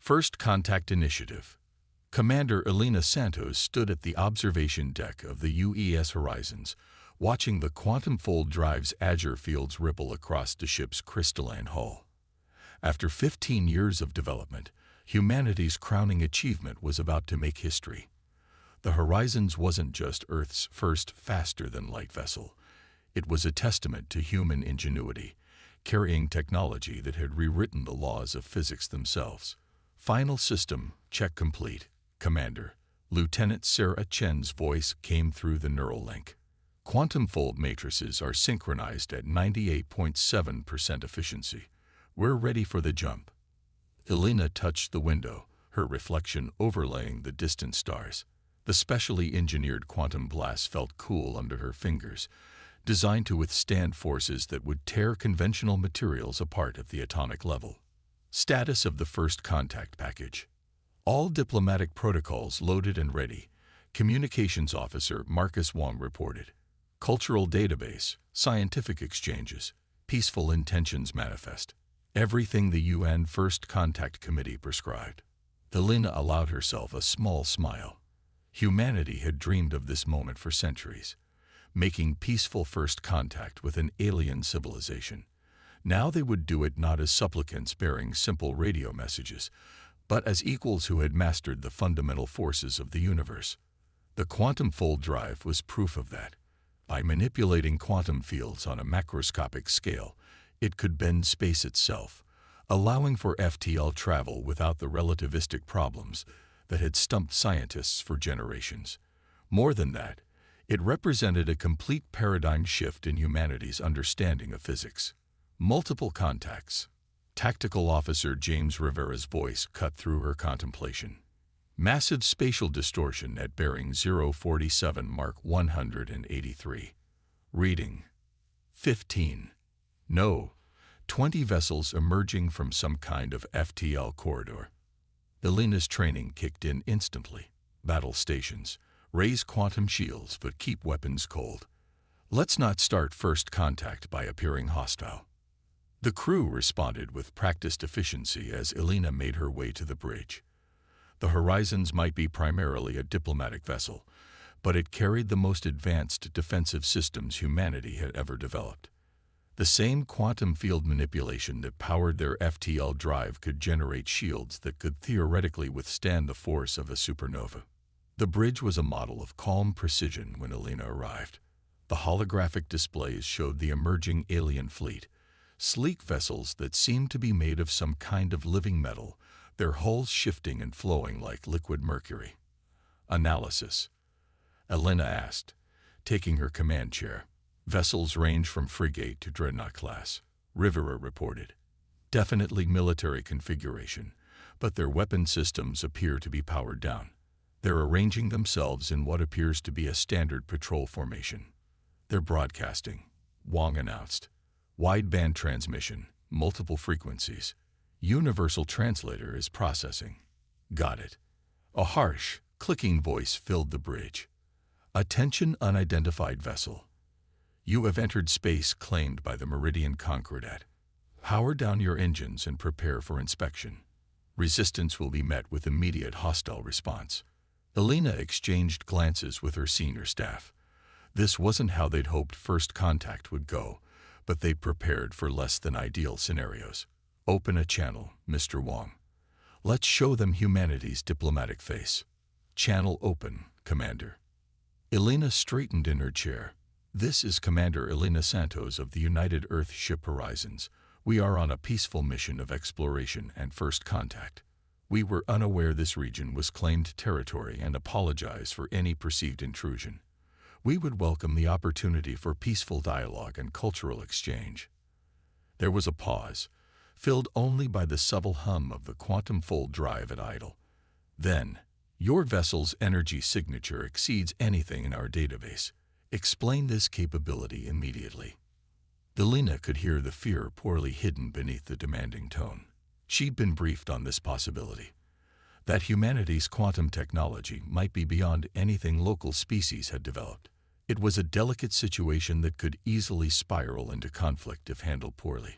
First Contact Initiative. Commander Elena Santos stood at the observation deck of the UES Horizons, watching the quantum fold drive's azure fields ripple across the ship's crystalline hull. After 15 years of development, humanity's crowning achievement was about to make history. The Horizons wasn't just Earth's first faster-than-light vessel. It was a testament to human ingenuity, carrying technology that had rewritten the laws of physics themselves. Final system check complete, Commander. Lieutenant Sarah Chen's voice came through the neural link. Quantum fold matrices are synchronized at 98.7% efficiency. We're ready for the jump. Elena touched the window, her reflection overlaying the distant stars. The specially engineered quantum blast felt cool under her fingers, designed to withstand forces that would tear conventional materials apart at the atomic level. Status of the First Contact package. All diplomatic protocols loaded and ready, Communications Officer Marcus Wong reported. Cultural database, scientific exchanges, peaceful intentions manifest. Everything the UN First Contact Committee prescribed. Elena allowed herself a small smile. Humanity had dreamed of this moment for centuries, making peaceful first contact with an alien civilization. Now they would do it not as supplicants bearing simple radio messages, but as equals who had mastered the fundamental forces of the universe. The quantum fold drive was proof of that. By manipulating quantum fields on a macroscopic scale, it could bend space itself, allowing for FTL travel without the relativistic problems that had stumped scientists for generations. More than that, it represented a complete paradigm shift in humanity's understanding of physics. Multiple contacts. Tactical Officer James Rivera's voice cut through her contemplation. Massive spatial distortion at bearing 047 Mark 183. Reading. 15. No. 20 vessels emerging from some kind of FTL corridor. Elena's training kicked in instantly. Battle stations. Raise quantum shields but keep weapons cold. Let's not start first contact by appearing hostile. The crew responded with practiced efficiency as Elena made her way to the bridge. The Horizons might be primarily a diplomatic vessel, but it carried the most advanced defensive systems humanity had ever developed. The same quantum field manipulation that powered their FTL drive could generate shields that could theoretically withstand the force of a supernova. The bridge was a model of calm precision when Elena arrived. The holographic displays showed the emerging alien fleet, sleek vessels that seemed to be made of some kind of living metal, their hulls shifting and flowing like liquid mercury. Analysis. Elena asked, taking her command chair. Vessels range from frigate to dreadnought class, Rivera reported. Definitely military configuration, but their weapon systems appear to be powered down. They're arranging themselves in what appears to be a standard patrol formation. They're broadcasting, Wong announced. Wideband transmission, multiple frequencies. Universal translator is processing. Got it. A harsh, clicking voice filled the bridge. Attention unidentified vessel. You have entered space claimed by the Meridian Concordat. Power down your engines and prepare for inspection. Resistance will be met with immediate hostile response. Elena exchanged glances with her senior staff. This wasn't how they'd hoped first contact would go, but they prepared for less than ideal scenarios. Open a channel, Mr. Wong. Let's show them humanity's diplomatic face. Channel open, Commander. Elena straightened in her chair. This is Commander Elena Santos of the United Earth Ship Horizons. We are on a peaceful mission of exploration and first contact. We were unaware this region was claimed territory and apologize for any perceived intrusion. We would welcome the opportunity for peaceful dialogue and cultural exchange. There was a pause, filled only by the subtle hum of the quantum fold drive at idle. Then, your vessel's energy signature exceeds anything in our database. Explain this capability immediately. Elena could hear the fear poorly hidden beneath the demanding tone. She'd been briefed on this possibility, that humanity's quantum technology might be beyond anything local species had developed. It was a delicate situation that could easily spiral into conflict if handled poorly.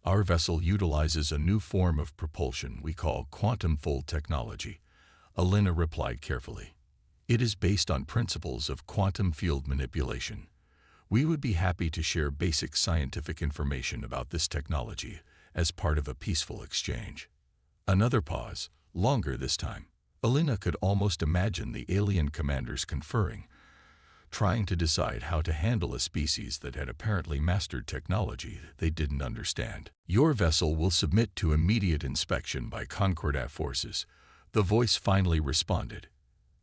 Our vessel utilizes a new form of propulsion we call quantum fold technology, Alina replied carefully. It is based on principles of quantum field manipulation. We would be happy to share basic scientific information about this technology as part of a peaceful exchange. Another pause, longer this time. Alina could almost imagine the alien commanders conferring, trying to decide how to handle a species that had apparently mastered technology they didn't understand. Your vessel will submit to immediate inspection by Concordat forces, the voice finally responded.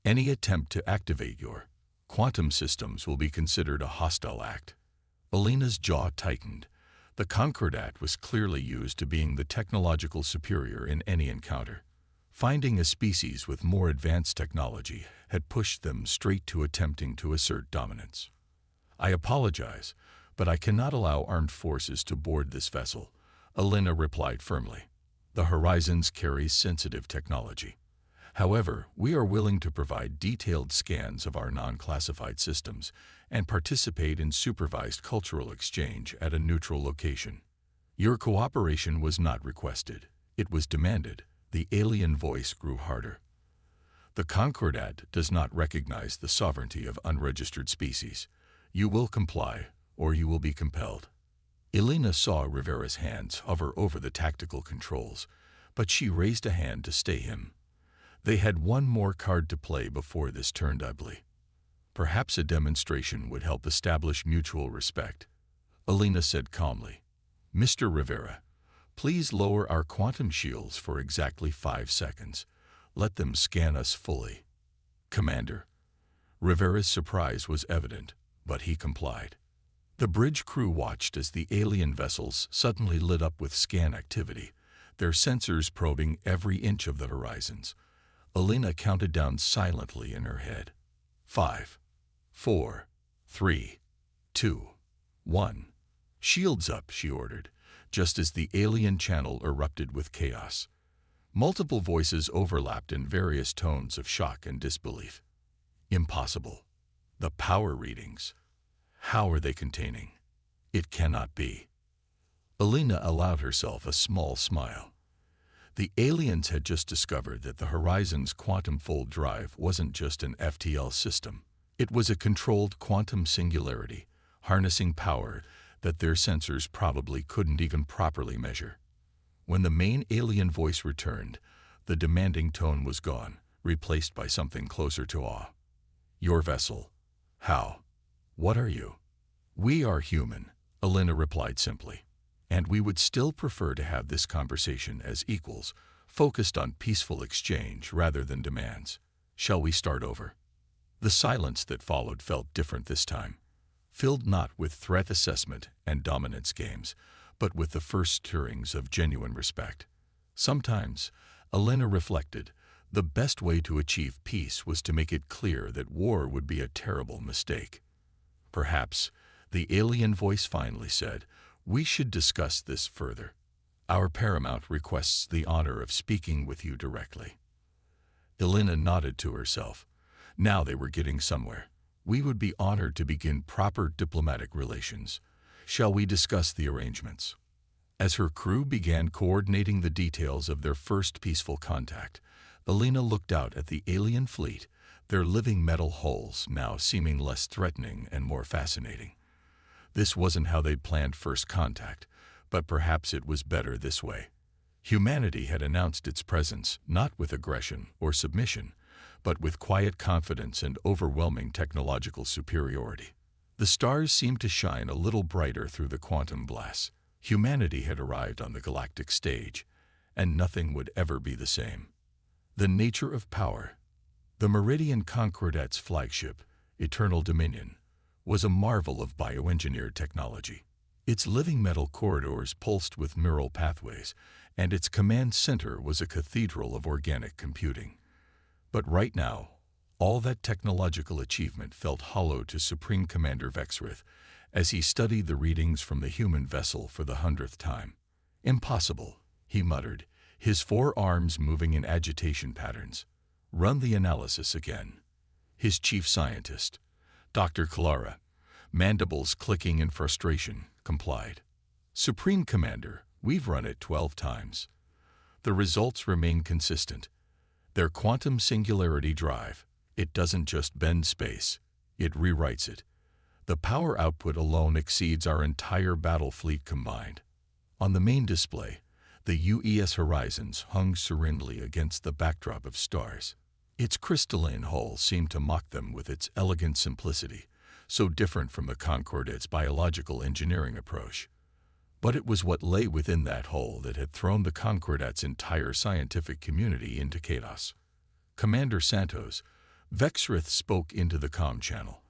Any attempt to activate your quantum systems will be considered a hostile act. Alina's jaw tightened. The Concordat was clearly used to being the technological superior in any encounter. Finding a species with more advanced technology had pushed them straight to attempting to assert dominance. I apologize, but I cannot allow armed forces to board this vessel, Alina replied firmly. The Horizons carries sensitive technology. However, we are willing to provide detailed scans of our non-classified systems and participate in supervised cultural exchange at a neutral location. Your cooperation was not requested. It was demanded. The alien voice grew harder. The Concordat does not recognize the sovereignty of unregistered species. You will comply, or you will be compelled. Alina saw Rivera's hands hover over the tactical controls, but she raised a hand to stay him. They had one more card to play before this turned ugly. Perhaps a demonstration would help establish mutual respect. Alina said calmly, Mr. Rivera, please lower our quantum shields for exactly 5 seconds. Let them scan us fully. Commander. Rivera's surprise was evident, but he complied. The bridge crew watched as the alien vessels suddenly lit up with scan activity, their sensors probing every inch of the horizons. Alina counted down silently in her head. 5, 4, 3, 2, 1. Shields up, she ordered, just as the alien channel erupted with chaos. Multiple voices overlapped in various tones of shock and disbelief. Impossible. The power readings. How are they containing? It cannot be. Alina allowed herself a small smile. The aliens had just discovered that the Horizon's quantum fold drive wasn't just an FTL system. It was a controlled quantum singularity, harnessing power that their sensors probably couldn't even properly measure. When the main alien voice returned, the demanding tone was gone, replaced by something closer to awe. Your vessel. How? What are you? We are human, Alina replied simply. And we would still prefer to have this conversation as equals, focused on peaceful exchange rather than demands. Shall we start over? The silence that followed felt different this time, filled not with threat assessment and dominance games, but with the first stirrings of genuine respect. Sometimes, Alina reflected, the best way to achieve peace was to make it clear that war would be a terrible mistake. Perhaps, the alien voice finally said, we should discuss this further. Our paramount requests the honor of speaking with you directly. Alina nodded to herself. Now they were getting somewhere. We would be honored to begin proper diplomatic relations. Shall we discuss the arrangements? As her crew began coordinating the details of their first peaceful contact, Alina looked out at the alien fleet, their living metal hulls now seeming less threatening and more fascinating. This wasn't how they'd planned first contact, but perhaps it was better this way. Humanity had announced its presence not with aggression or submission, but with quiet confidence and overwhelming technological superiority. The stars seemed to shine a little brighter through the quantum glass. Humanity had arrived on the galactic stage, and nothing would ever be the same. The nature of power. The Meridian Concordat's flagship, Eternal Dominion, was a marvel of bioengineered technology. Its living metal corridors pulsed with neural pathways, and its command center was a cathedral of organic computing. But right now, all that technological achievement felt hollow to Supreme Commander Vexrith as he studied the readings from the human vessel for the 100th time. Impossible, he muttered, his forearms moving in agitation patterns. Run the analysis again. His chief scientist, Dr. Clara, mandibles clicking in frustration, complied. Supreme Commander, We've run it 12 times. The results remain consistent. Their quantum singularity drive, it doesn't just bend space, it rewrites it. The power output alone exceeds our entire battle fleet combined. On the main display, the UES Horizons hung serenely against the backdrop of stars. Its crystalline hull seemed to mock them with its elegant simplicity, so different from the Concordat's biological engineering approach. But it was what lay within that hull that had thrown the Concordat's entire scientific community into chaos. Commander Santos, Vexrith spoke into the comm channel,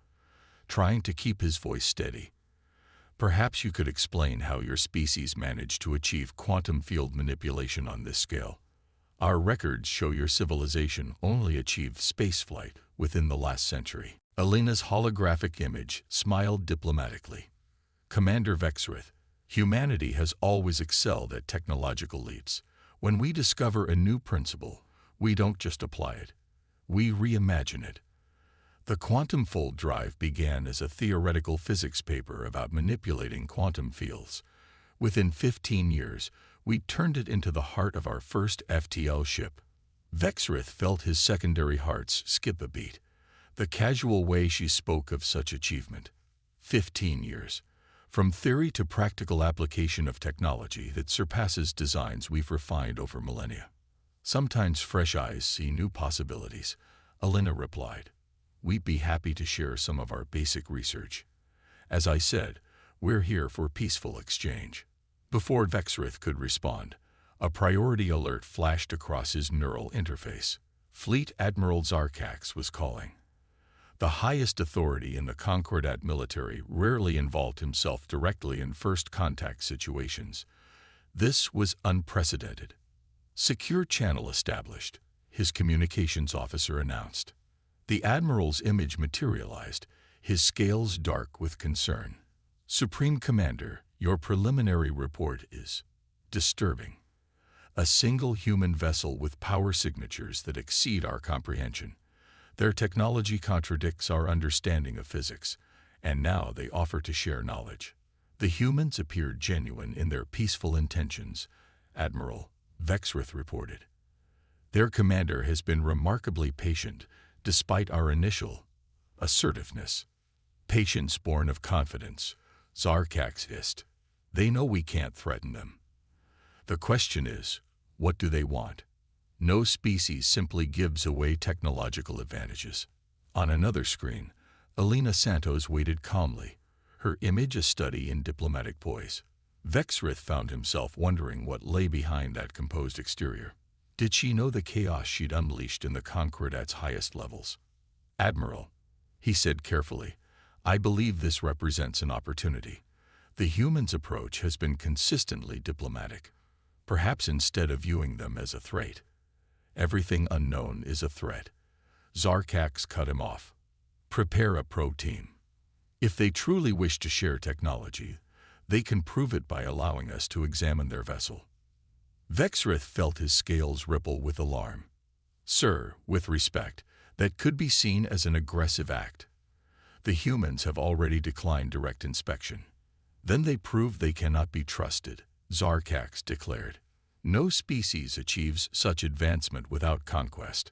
trying to keep his voice steady. Perhaps you could explain how your species managed to achieve quantum field manipulation on this scale. Our records show your civilization only achieved spaceflight within the last century. Alina's holographic image smiled diplomatically. Commander Vexrith, humanity has always excelled at technological leaps. When we discover a new principle, we don't just apply it, we reimagine it. The quantum fold drive began as a theoretical physics paper about manipulating quantum fields. Within 15 years, we turned it into the heart of our first FTL ship. Vexrith felt his secondary hearts skip a beat. The casual way she spoke of such achievement. 15 years. From theory to practical application of technology that surpasses designs we've refined over millennia. Sometimes fresh eyes see new possibilities, Alina replied. We'd be happy to share some of our basic research. As I said, we're here for peaceful exchange. Before Vexrith could respond, a priority alert flashed across his neural interface. Fleet Admiral Zarkax was calling. The highest authority in the Concordat military rarely involved himself directly in first contact situations. This was unprecedented. Secure channel established, his communications officer announced. The Admiral's image materialized, his scales dark with concern. Supreme Commander, your preliminary report is disturbing. A single human vessel with power signatures that exceed our comprehension. Their technology contradicts our understanding of physics, and now they offer to share knowledge. The humans appeared genuine in their peaceful intentions, Admiral Vexrith reported. Their commander has been remarkably patient, despite our initial assertiveness. Patience born of confidence, Zarkax hissed. They know we can't threaten them. The question is, what do they want? No species simply gives away technological advantages. On another screen, Alina Santos waited calmly, her image a study in diplomatic poise. Vexrith found himself wondering what lay behind that composed exterior. Did she know the chaos she'd unleashed in the Concordat's highest levels? Admiral, he said carefully, I believe this represents an opportunity. The humans' approach has been consistently diplomatic. Perhaps instead of viewing them as a threat, everything unknown is a threat. Zarkax cut him off. Prepare a pro team. If they truly wish to share technology, they can prove it by allowing us to examine their vessel. Vexrith felt his scales ripple with alarm. Sir, with respect, that could be seen as an aggressive act. The humans have already declined direct inspection. Then they prove they cannot be trusted, Zarkax declared. No species achieves such advancement without conquest.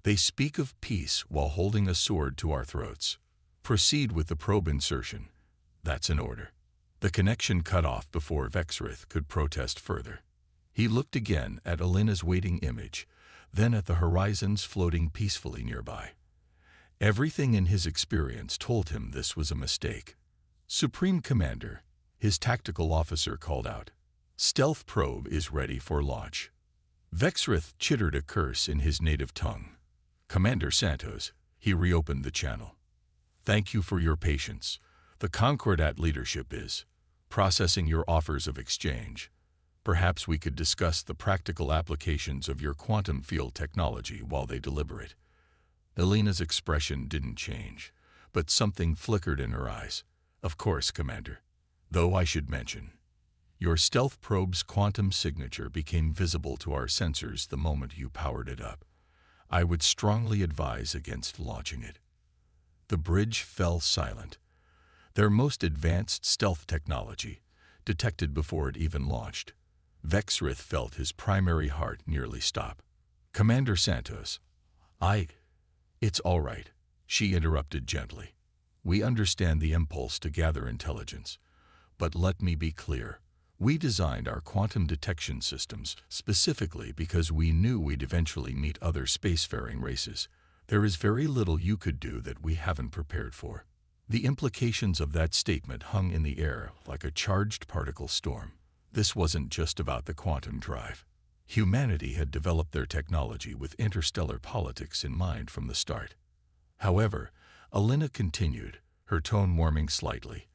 They speak of peace while holding a sword to our throats. Proceed with the probe insertion. That's an order. The connection cut off before Vexrith could protest further. He looked again at Alina's waiting image, then at the horizons floating peacefully nearby. Everything in his experience told him this was a mistake. Supreme Commander, his tactical officer called out. Stealth probe is ready for launch. Vexrith chittered a curse in his native tongue. Commander Santos, he reopened the channel. Thank you for your patience. The Concordat leadership is processing your offers of exchange. Perhaps we could discuss the practical applications of your quantum field technology while they deliberate. Alina's expression didn't change, but something flickered in her eyes. Of course, Commander. Though I should mention, your stealth probe's quantum signature became visible to our sensors the moment you powered it up. I would strongly advise against launching it. The bridge fell silent. Their most advanced stealth technology, detected before it even launched. Vexrith felt his primary heart nearly stop. Commander Santos. It's all right, she interrupted gently. We understand the impulse to gather intelligence. But let me be clear. We designed our quantum detection systems specifically because we knew we'd eventually meet other spacefaring races. There is very little you could do that we haven't prepared for. The implications of that statement hung in the air like a charged particle storm. This wasn't just about the quantum drive. Humanity had developed their technology with interstellar politics in mind from the start. However, Alina continued, her tone warming slightly.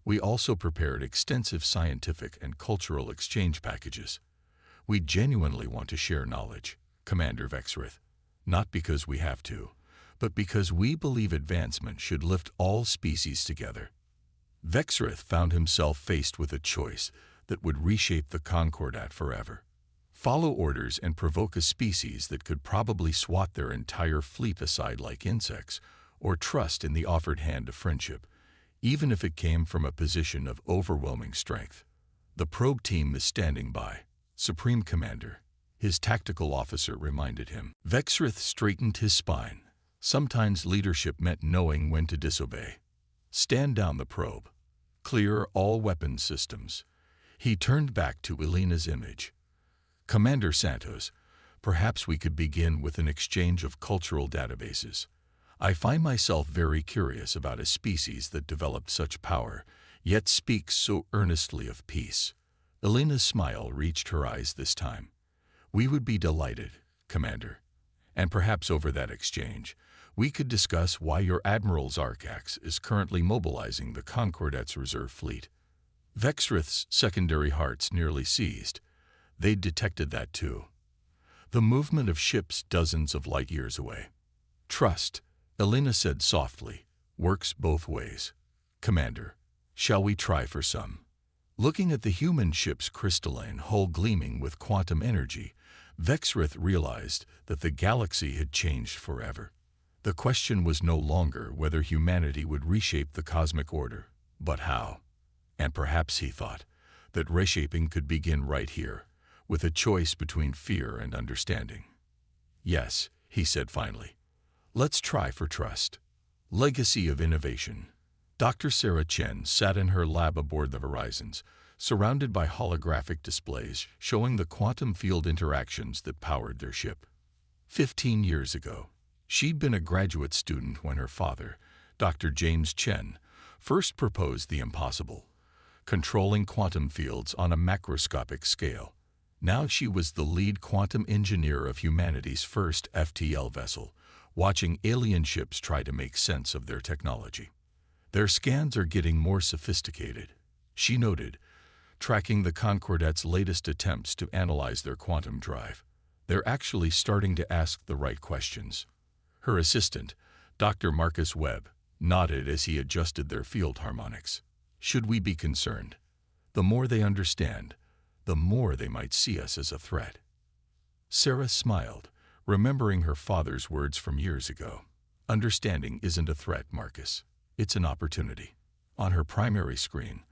We also prepared extensive scientific and cultural exchange packages. We genuinely want to share knowledge, Commander Vexrith. Not because we have to, but because we believe advancement should lift all species together. Vexrith found himself faced with a choice that would reshape the Concordat forever. Follow orders and provoke a species that could probably swat their entire fleet aside like insects, or trust in the offered hand of friendship, even if it came from a position of overwhelming strength. The probe team is standing by, Supreme Commander, his tactical officer reminded him. Vexrith straightened his spine. Sometimes leadership meant knowing when to disobey. Stand down the probe. Clear all weapons systems. He turned back to Alina's image. Commander Santos, perhaps we could begin with an exchange of cultural databases. I find myself very curious about a species that developed such power, yet speaks so earnestly of peace. Alina's smile reached her eyes this time. We would be delighted, Commander. And perhaps over that exchange, we could discuss why your Admiral Zarkax is currently mobilizing the Concordat's reserve fleet. Vexrith's secondary hearts nearly seized. They'd detected that too. The movement of ships dozens of light years away. Trust, Alina said softly, works both ways. Commander, shall we try for some? Looking at the human ship's crystalline hull gleaming with quantum energy, Vexrith realized that the galaxy had changed forever. The question was no longer whether humanity would reshape the cosmic order, but how. And perhaps, he thought, that reshaping could begin right here, with a choice between fear and understanding. Yes, he said finally. Let's try for trust. Legacy of innovation. Dr. Sarah Chen sat in her lab aboard the Horizons, surrounded by holographic displays showing the quantum field interactions that powered their ship. 15 years ago, she'd been a graduate student when her father, Dr. James Chen, first proposed the impossible, controlling quantum fields on a macroscopic scale. Now she was the lead quantum engineer of humanity's first FTL vessel, watching alien ships try to make sense of their technology. Their scans are getting more sophisticated, she noted, tracking the Concordat's latest attempts to analyze their quantum drive. They're actually starting to ask the right questions. Her assistant, Dr. Marcus Webb, nodded as he adjusted their field harmonics. Should we be concerned? The more they understand, the more they might see us as a threat. Sarah smiled, remembering her father's words from years ago. Understanding isn't a threat, Marcus. It's an opportunity. On her primary screen,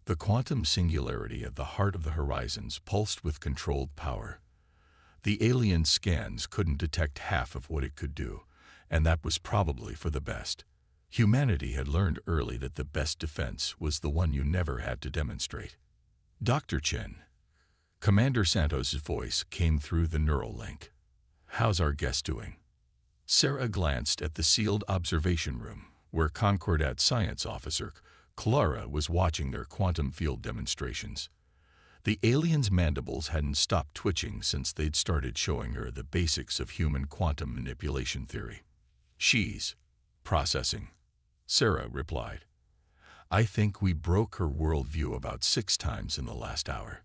the quantum singularity at the heart of the Horizons pulsed with controlled power. The alien scans couldn't detect half of what it could do, and that was probably for the best. Humanity had learned early that the best defense was the one you never had to demonstrate. Dr. Chen. Commander Santos's voice came through the neural link. How's our guest doing? Sarah glanced at the sealed observation room, where Concordat science officer Clara was watching their quantum field demonstrations. The alien's mandibles hadn't stopped twitching since they'd started showing her the basics of human quantum manipulation theory. She's processing, Sarah replied. I think we broke her worldview about 6 times in the last hour.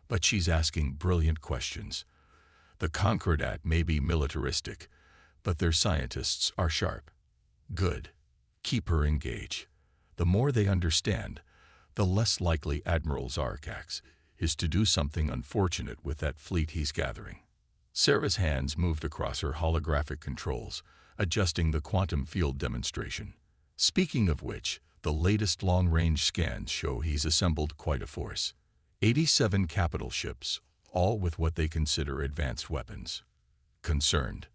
But she's asking brilliant questions. The Concordat may be militaristic, but their scientists are sharp. Good. Keep her engaged. The more they understand, the less likely Admiral Zarkax is to do something unfortunate with that fleet he's gathering. Sarah's hands moved across her holographic controls, adjusting the quantum field demonstration. Speaking of which, the latest long-range scans show he's assembled quite a force. 87 capital ships, all with what they consider advanced weapons. Concerned,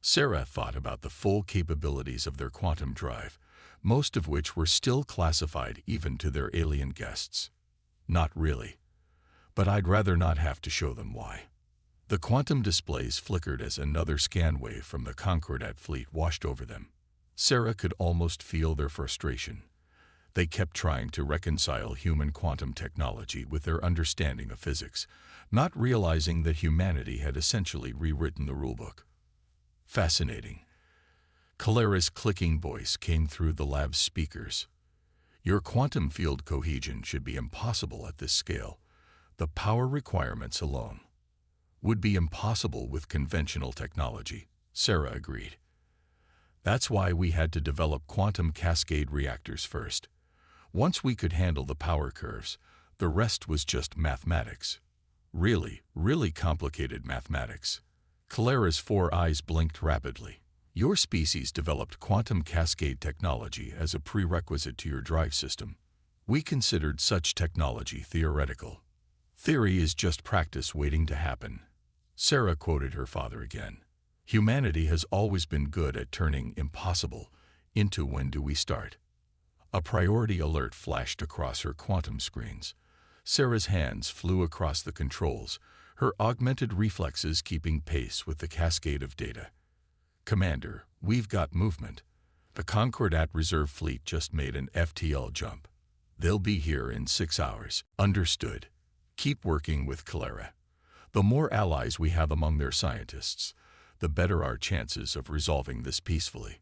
Sarah thought about the full capabilities of their quantum drive, most of which were still classified even to their alien guests. Not really. But I'd rather not have to show them why. The quantum displays flickered as another scan wave from the Concordat fleet washed over them. Sarah could almost feel their frustration. They kept trying to reconcile human quantum technology with their understanding of physics, not realizing that humanity had essentially rewritten the rulebook. Fascinating. Calera's clicking voice came through the lab's speakers. Your quantum field cohesion should be impossible at this scale. The power requirements alone would be impossible with conventional technology, Sarah agreed. That's why we had to develop quantum cascade reactors first. Once we could handle the power curves, the rest was just mathematics. Really, really complicated mathematics. Calera's 4 eyes blinked rapidly. Your species developed quantum cascade technology as a prerequisite to your drive system. We considered such technology theoretical. Theory is just practice waiting to happen. Sarah quoted her father again. Humanity has always been good at turning impossible into when do we start. A priority alert flashed across her quantum screens. Sarah's hands flew across the controls, her augmented reflexes keeping pace with the cascade of data. Commander, we've got movement. The Concordat Reserve Fleet just made an FTL jump. They'll be here in 6 hours. Understood. Keep working with Calera. The more allies we have among their scientists, the better our chances of resolving this peacefully.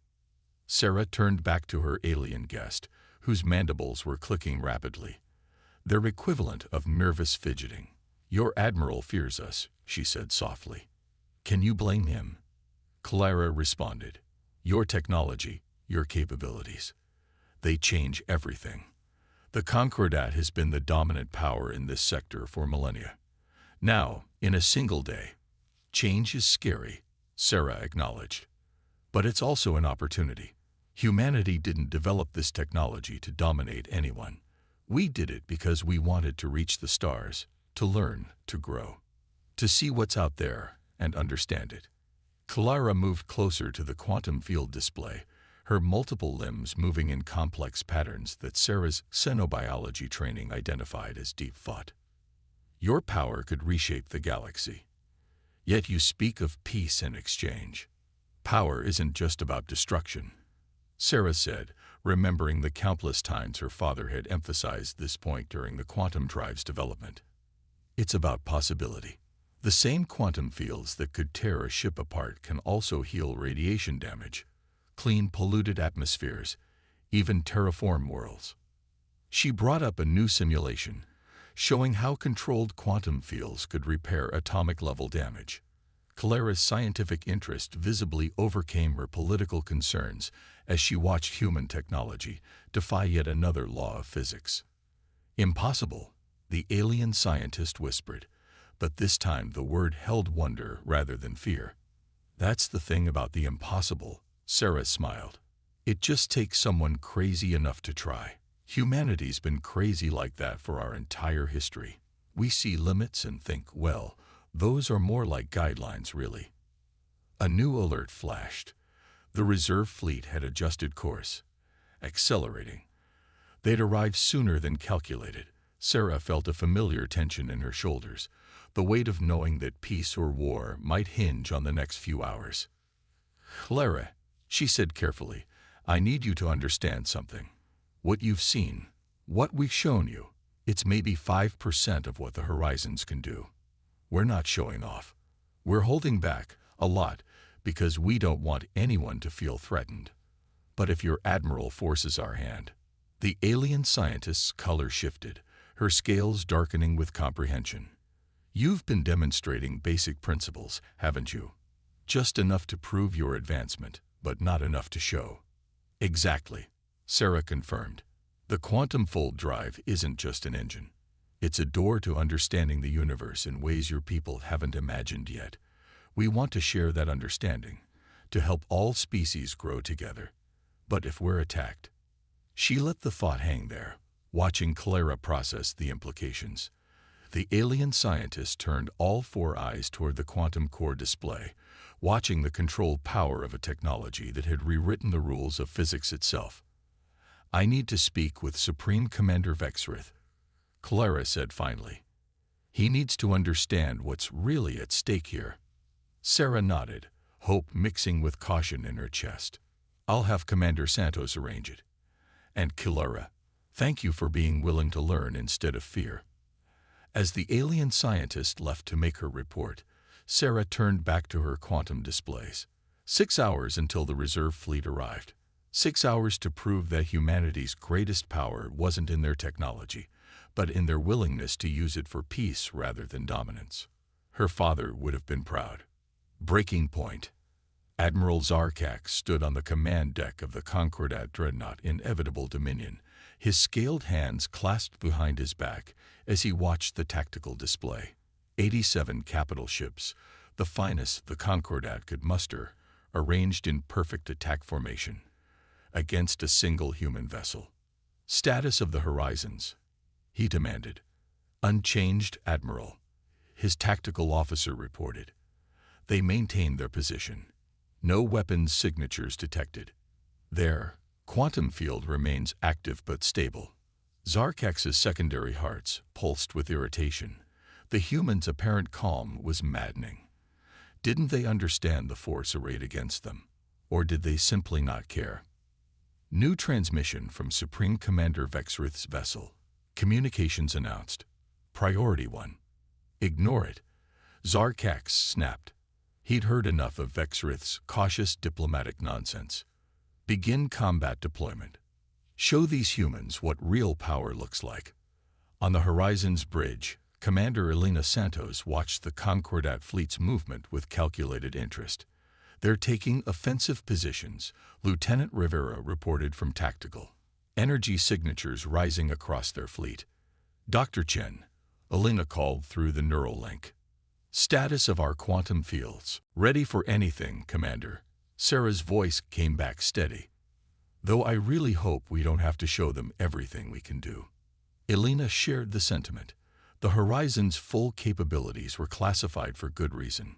Sarah turned back to her alien guest, whose mandibles were clicking rapidly. Their equivalent of nervous fidgeting. Your admiral fears us, she said softly. Can you blame him? Calera responded. Your technology, your capabilities. They change everything. The Concordat has been the dominant power in this sector for millennia. Now, in a single day, change is scary, Sarah acknowledged. But it's also an opportunity. Humanity didn't develop this technology to dominate anyone. We did it because we wanted to reach the stars, to learn, to grow, to see what's out there and understand it. Calera moved closer to the quantum field display, her multiple limbs moving in complex patterns that Sarah's xenobiology training identified as deep thought. Your power could reshape the galaxy. Yet you speak of peace and exchange. Power isn't just about destruction, Sarah said, remembering the countless times her father had emphasized this point during the quantum drive's development. It's about possibility. The same quantum fields that could tear a ship apart can also heal radiation damage, clean polluted atmospheres, even terraform worlds. She brought up a new simulation, showing how controlled quantum fields could repair atomic-level damage. Calera's scientific interest visibly overcame her political concerns as she watched human technology defy yet another law of physics. Impossible, the alien scientist whispered, but this time the word held wonder rather than fear. That's the thing about the impossible, Sarah smiled. It just takes someone crazy enough to try. Humanity's been crazy like that for our entire history. We see limits and think, well, those are more like guidelines, really. A new alert flashed. The reserve fleet had adjusted course, accelerating. They'd arrived sooner than calculated. Sarah felt a familiar tension in her shoulders, the weight of knowing that peace or war might hinge on the next few hours. Calera, she said carefully, I need you to understand something. What you've seen, what we've shown you, it's maybe 5% of what the horizons can do. We're not showing off. We're holding back, a lot, because we don't want anyone to feel threatened. But if your admiral forces our hand, the alien scientist's color shifted, her scales darkening with comprehension. You've been demonstrating basic principles, haven't you? Just enough to prove your advancement, but not enough to show. Exactly, Sarah confirmed. The quantum fold drive isn't just an engine. It's a door to understanding the universe in ways your people haven't imagined yet. We want to share that understanding, to help all species grow together. But if we're attacked, she let the thought hang there, watching Calera process the implications. The alien scientist turned all four eyes toward the quantum core display, watching the controlled power of a technology that had rewritten the rules of physics itself. "I need to speak with Supreme Commander Vexrith," Clara said finally. "He needs to understand what's really at stake here." Sarah nodded, hope mixing with caution in her chest. "I'll have Commander Santos arrange it. And Clara, thank you for being willing to learn instead of fear." As the alien scientist left to make her report, Sarah turned back to her quantum displays. 6 hours until the reserve fleet arrived. 6 hours to prove that humanity's greatest power wasn't in their technology, but in their willingness to use it for peace rather than dominance. Her father would have been proud. Breaking point. Admiral Zarkax stood on the command deck of the Concordat dreadnought Inevitable Dominion, his scaled hands clasped behind his back as he watched the tactical display. 87 capital ships, the finest the Concordat could muster, arranged in perfect attack formation, against a single human vessel. "Status of the horizons," he demanded. "Unchanged, Admiral," his tactical officer reported. They maintained their position. No weapons signatures detected. Their quantum field remains active but stable. Zarkax's secondary hearts pulsed with irritation. The humans' apparent calm was maddening. Didn't they understand the force arrayed against them? Or did they simply not care? New transmission from Supreme Commander Vexrith's vessel. Communications announced. Priority 1. Ignore it. Zarkax snapped. He'd heard enough of Vexrith's cautious diplomatic nonsense. Begin combat deployment. Show these humans what real power looks like. On the Horizon's bridge, Commander Elena Santos watched the Concordat fleet's movement with calculated interest. "They're taking offensive positions," Lieutenant Rivera reported from tactical. "Energy signatures rising across their fleet." "Dr. Chen," Elena called through the neural link. "Status of our quantum fields." "Ready for anything, Commander." Sarah's voice came back steady. "Though I really hope we don't have to show them everything we can do." Elena shared the sentiment. The Horizon's full capabilities were classified for good reason.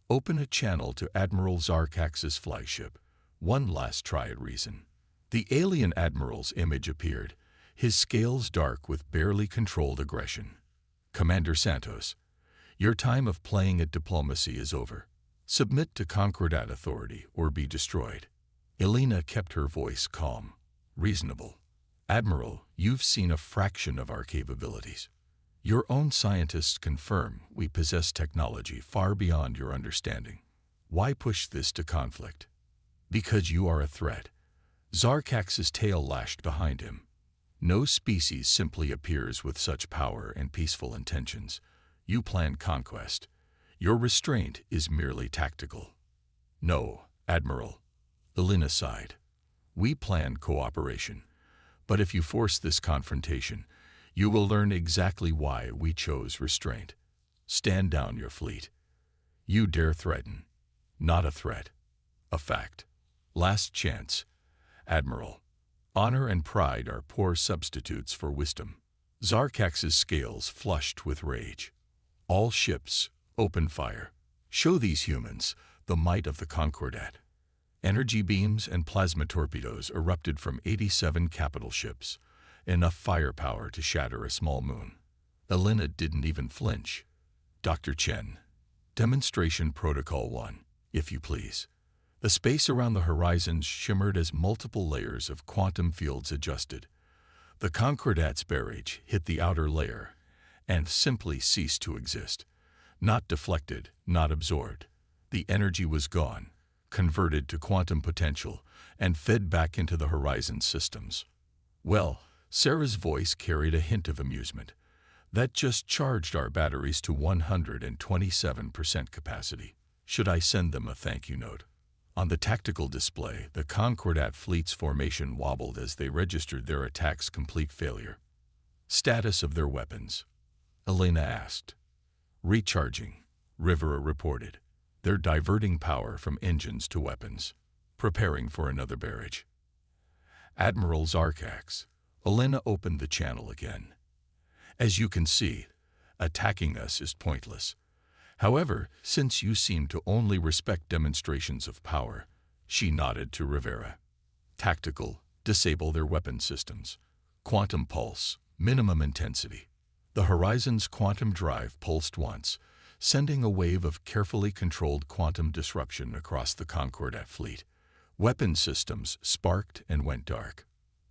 "Open a channel to Admiral Zarkax's flagship." One last try at reason. The alien admiral's image appeared, his scales dark with barely controlled aggression. "Commander Santos, your time of playing at diplomacy is over. Submit to Concordat authority or be destroyed." Elena kept her voice calm, reasonable. "Admiral, you've seen a fraction of our capabilities. Your own scientists confirm we possess technology far beyond your understanding. Why push this to conflict?" "Because you are a threat." Zarkax's tail lashed behind him. "No species simply appears with such power and peaceful intentions. You plan conquest. Your restraint is merely tactical." "No, Admiral," Elena sighed. "We plan cooperation. But if you force this confrontation, you will learn exactly why we chose restraint. Stand down your fleet. You dare threaten. Not a threat. A fact. Last chance, Admiral. Honor and pride are poor substitutes for wisdom." Zarkax's scales flushed with rage. "All ships, open fire. Show these humans the might of the Concordat." Energy beams and plasma torpedoes erupted from 87 capital ships, enough firepower to shatter a small moon. Elena didn't even flinch. "Dr. Chen, Demonstration Protocol 1, if you please." The space around the horizons shimmered as multiple layers of quantum fields adjusted. The Concordat's barrage hit the outer layer and simply ceased to exist. Not deflected, not absorbed. The energy was gone, converted to quantum potential, and fed back into the Horizon's systems. "Well," Sarah's voice carried a hint of amusement, "that just charged our batteries to 127% capacity. Should I send them a thank you note?" On the tactical display, the Concordat fleet's formation wobbled as they registered their attack's complete failure. "Status of their weapons?" Elena asked. "Recharging," Rivera reported. "They're diverting power from engines to weapons, preparing for another barrage." "Admiral Zarkax." Elena opened the channel again. "As you can see, Attacking us is pointless. However, since you seem to only respect demonstrations of power, she nodded to Rivera. Tactical, disable their weapon systems. Quantum pulse, minimum intensity. The Horizon's quantum drive pulsed once, sending a wave of carefully controlled quantum disruption across the Concordat fleet. Weapon systems sparked and went dark.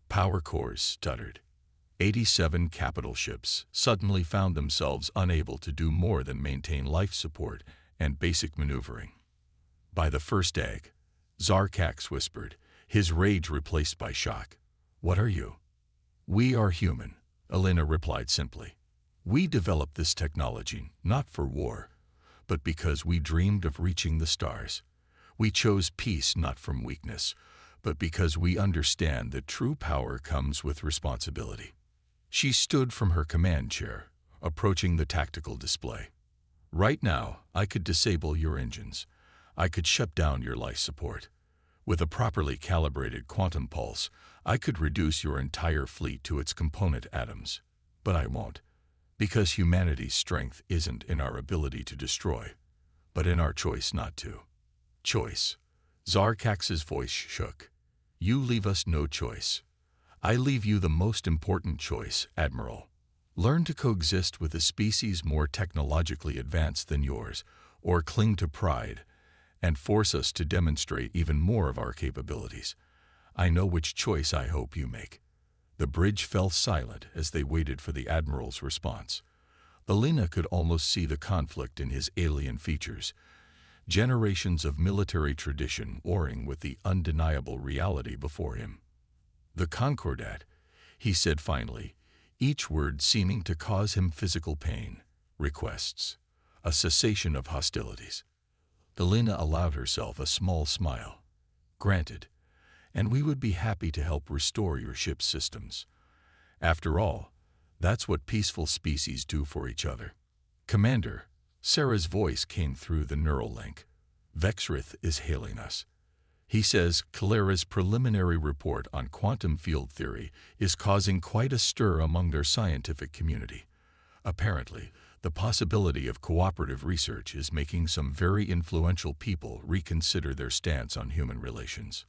Power cores stuttered. 87 capital ships suddenly found themselves unable to do more than maintain life support and basic maneuvering. By the first egg, Zarkax whispered, his rage replaced by shock. "What are you?" "We are human," Elena replied simply. "We developed this technology not for war, but because we dreamed of reaching the stars. We chose peace not from weakness, but because we understand that true power comes with responsibility." She stood from her command chair, approaching the tactical display. "Right now, I could disable your engines. I could shut down your life support. With a properly calibrated quantum pulse, I could reduce your entire fleet to its component atoms. But I won't, because humanity's strength isn't in our ability to destroy, but in our choice not to." "Choice." Zarkax's voice shook. "You leave us no choice. I leave you the most important choice, Admiral. Learn to coexist with a species more technologically advanced than yours, or cling to pride and force us to demonstrate even more of our capabilities. I know which choice I hope you make." The bridge fell silent as they waited for the Admiral's response. Elena could almost see the conflict in his alien features, generations of military tradition warring with the undeniable reality before him. "The Concordat," he said finally, each word seeming to cause him physical pain, "requests a cessation of hostilities." Elena allowed herself a small smile. "Granted, and we would be happy to help restore your ship's systems. After all, that's what peaceful species do for each other." "Commander," Sarah's voice came through the neural link. "Vexrith is hailing us. He says Calera's preliminary report on quantum field theory is causing quite a stir among their scientific community. Apparently, the possibility of cooperative research is making some very influential people reconsider their stance on human relations."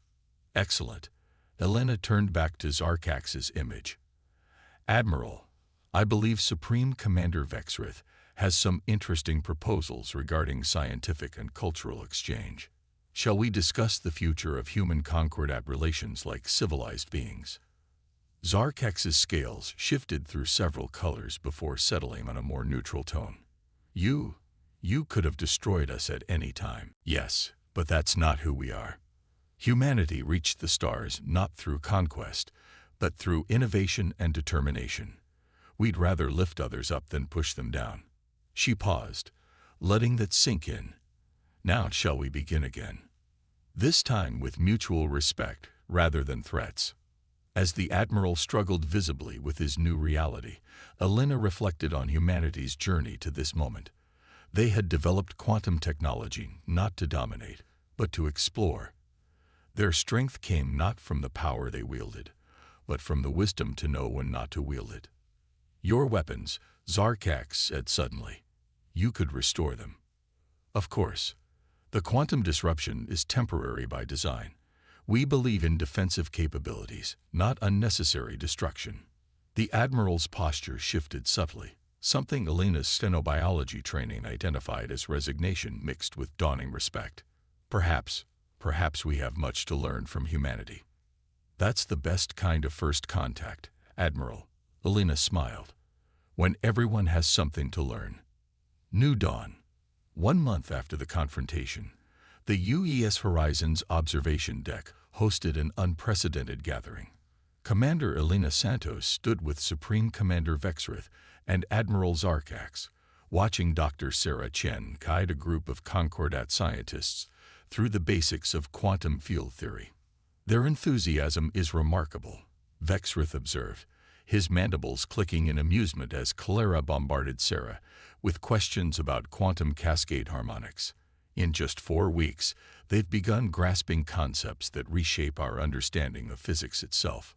"Excellent." Elena turned back to Zarkax's image. "Admiral, I believe Supreme Commander Vexrith has some interesting proposals regarding scientific and cultural exchange. Shall we discuss the future of human Concordat relations like civilized beings?" Zarkax's scales shifted through several colors before settling on a more neutral tone. You could have destroyed us at any time. Yes, but that's not who we are. Humanity reached the stars not through conquest, but through innovation and determination. We'd rather lift others up than push them down." She paused, letting that sink in. "Now shall we begin again? This time with mutual respect rather than threats." As the Admiral struggled visibly with his new reality, Elena reflected on humanity's journey to this moment. They had developed quantum technology not to dominate, but to explore. Their strength came not from the power they wielded, but from the wisdom to know when not to wield it. "Your weapons," Zarkax said suddenly. "You could restore them." "Of course. The quantum disruption is temporary by design. We believe in defensive capabilities, not unnecessary destruction." The Admiral's posture shifted subtly, something Elena's stenobiology training identified as resignation mixed with dawning respect. Perhaps we have much to learn from humanity." "That's the best kind of first contact, Admiral," Elena smiled. "When everyone has something to learn." New dawn. 1 month after the confrontation, the UES Horizon's observation deck hosted an unprecedented gathering. Commander Elena Santos stood with Supreme Commander Vexrith and Admiral Zarkax, watching Dr. Sarah Chen guide a group of Concordat scientists through the basics of quantum field theory. "Their enthusiasm is remarkable," Vexrith observed, his mandibles clicking in amusement as Calera bombarded Sarah with questions about quantum cascade harmonics. "In just 4 weeks, they've begun grasping concepts that reshape our understanding of physics itself."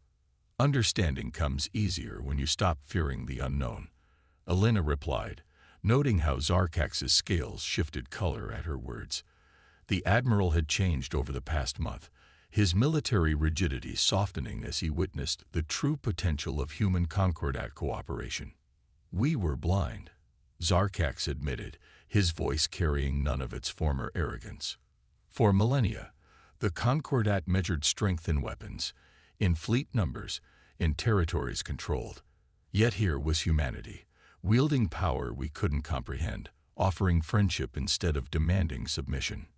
"Understanding comes easier when you stop fearing the unknown," Elena replied, noting how Zarkax's scales shifted color at her words. The Admiral had changed over the past month, his military rigidity softening as he witnessed the true potential of human Concordat cooperation. "We were blind," Zarkax admitted, his voice carrying none of its former arrogance. For millennia, the Concordat measured strength in weapons, in fleet numbers, in territories controlled. Yet here was humanity, wielding power we couldn't comprehend, offering friendship instead of demanding submission.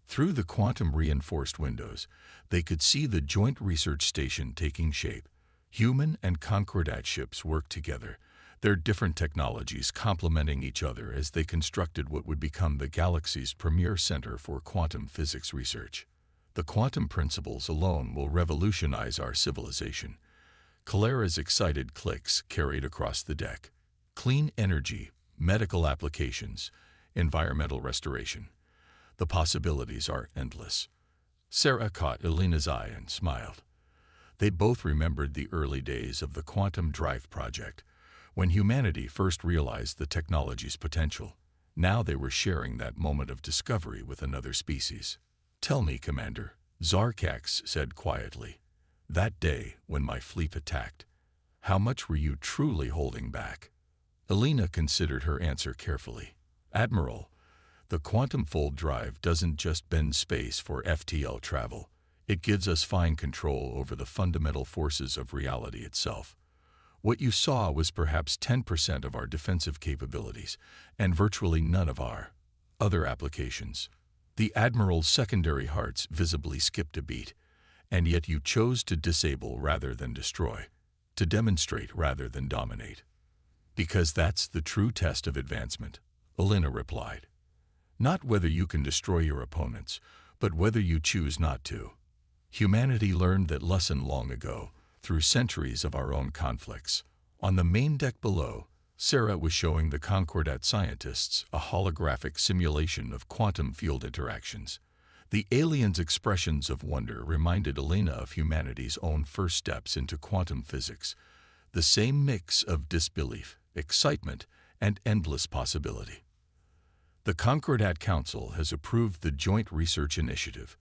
Through the quantum-reinforced windows, they could see the joint research station taking shape. Human and Concordat ships worked together, their different technologies complementing each other as they constructed what would become the galaxy's premier center for quantum physics research. "The quantum principles alone will revolutionize our civilization." Kalera's excited clicks carried across the deck. "Clean energy, medical applications, environmental restoration. The possibilities are endless." Sarah caught Elena's eye and smiled. They both remembered the early days of the Quantum Drive project, when humanity first realized the technology's potential. Now they were sharing that moment of discovery with another species. "Tell me, Commander," Zarkax said quietly, "that day when my fleet attacked, how much were you truly holding back?" Elena considered her answer carefully. "Admiral, the quantum-fold drive doesn't just bend space for FTL travel. It gives us fine control over the fundamental forces of reality itself. What you saw was perhaps 10% of our defensive capabilities, and virtually none of our other applications." The Admiral's secondary hearts visibly skipped a beat. "And yet you chose to disable rather than destroy, to demonstrate rather than dominate." "Because that's the true test of advancement," Elena replied. "Not whether you can destroy your opponents, but whether you choose not to." Humanity learned that lesson long ago, through centuries of our own conflicts. On the main deck below, Sarah was showing the Concordat scientists a holographic simulation of quantum field interactions. The aliens' expressions of wonder reminded Elena of humanity's own first steps into quantum physics, the same mix of disbelief, excitement, and endless possibility. "The Concordat Council has approved the Joint Research Initiative,"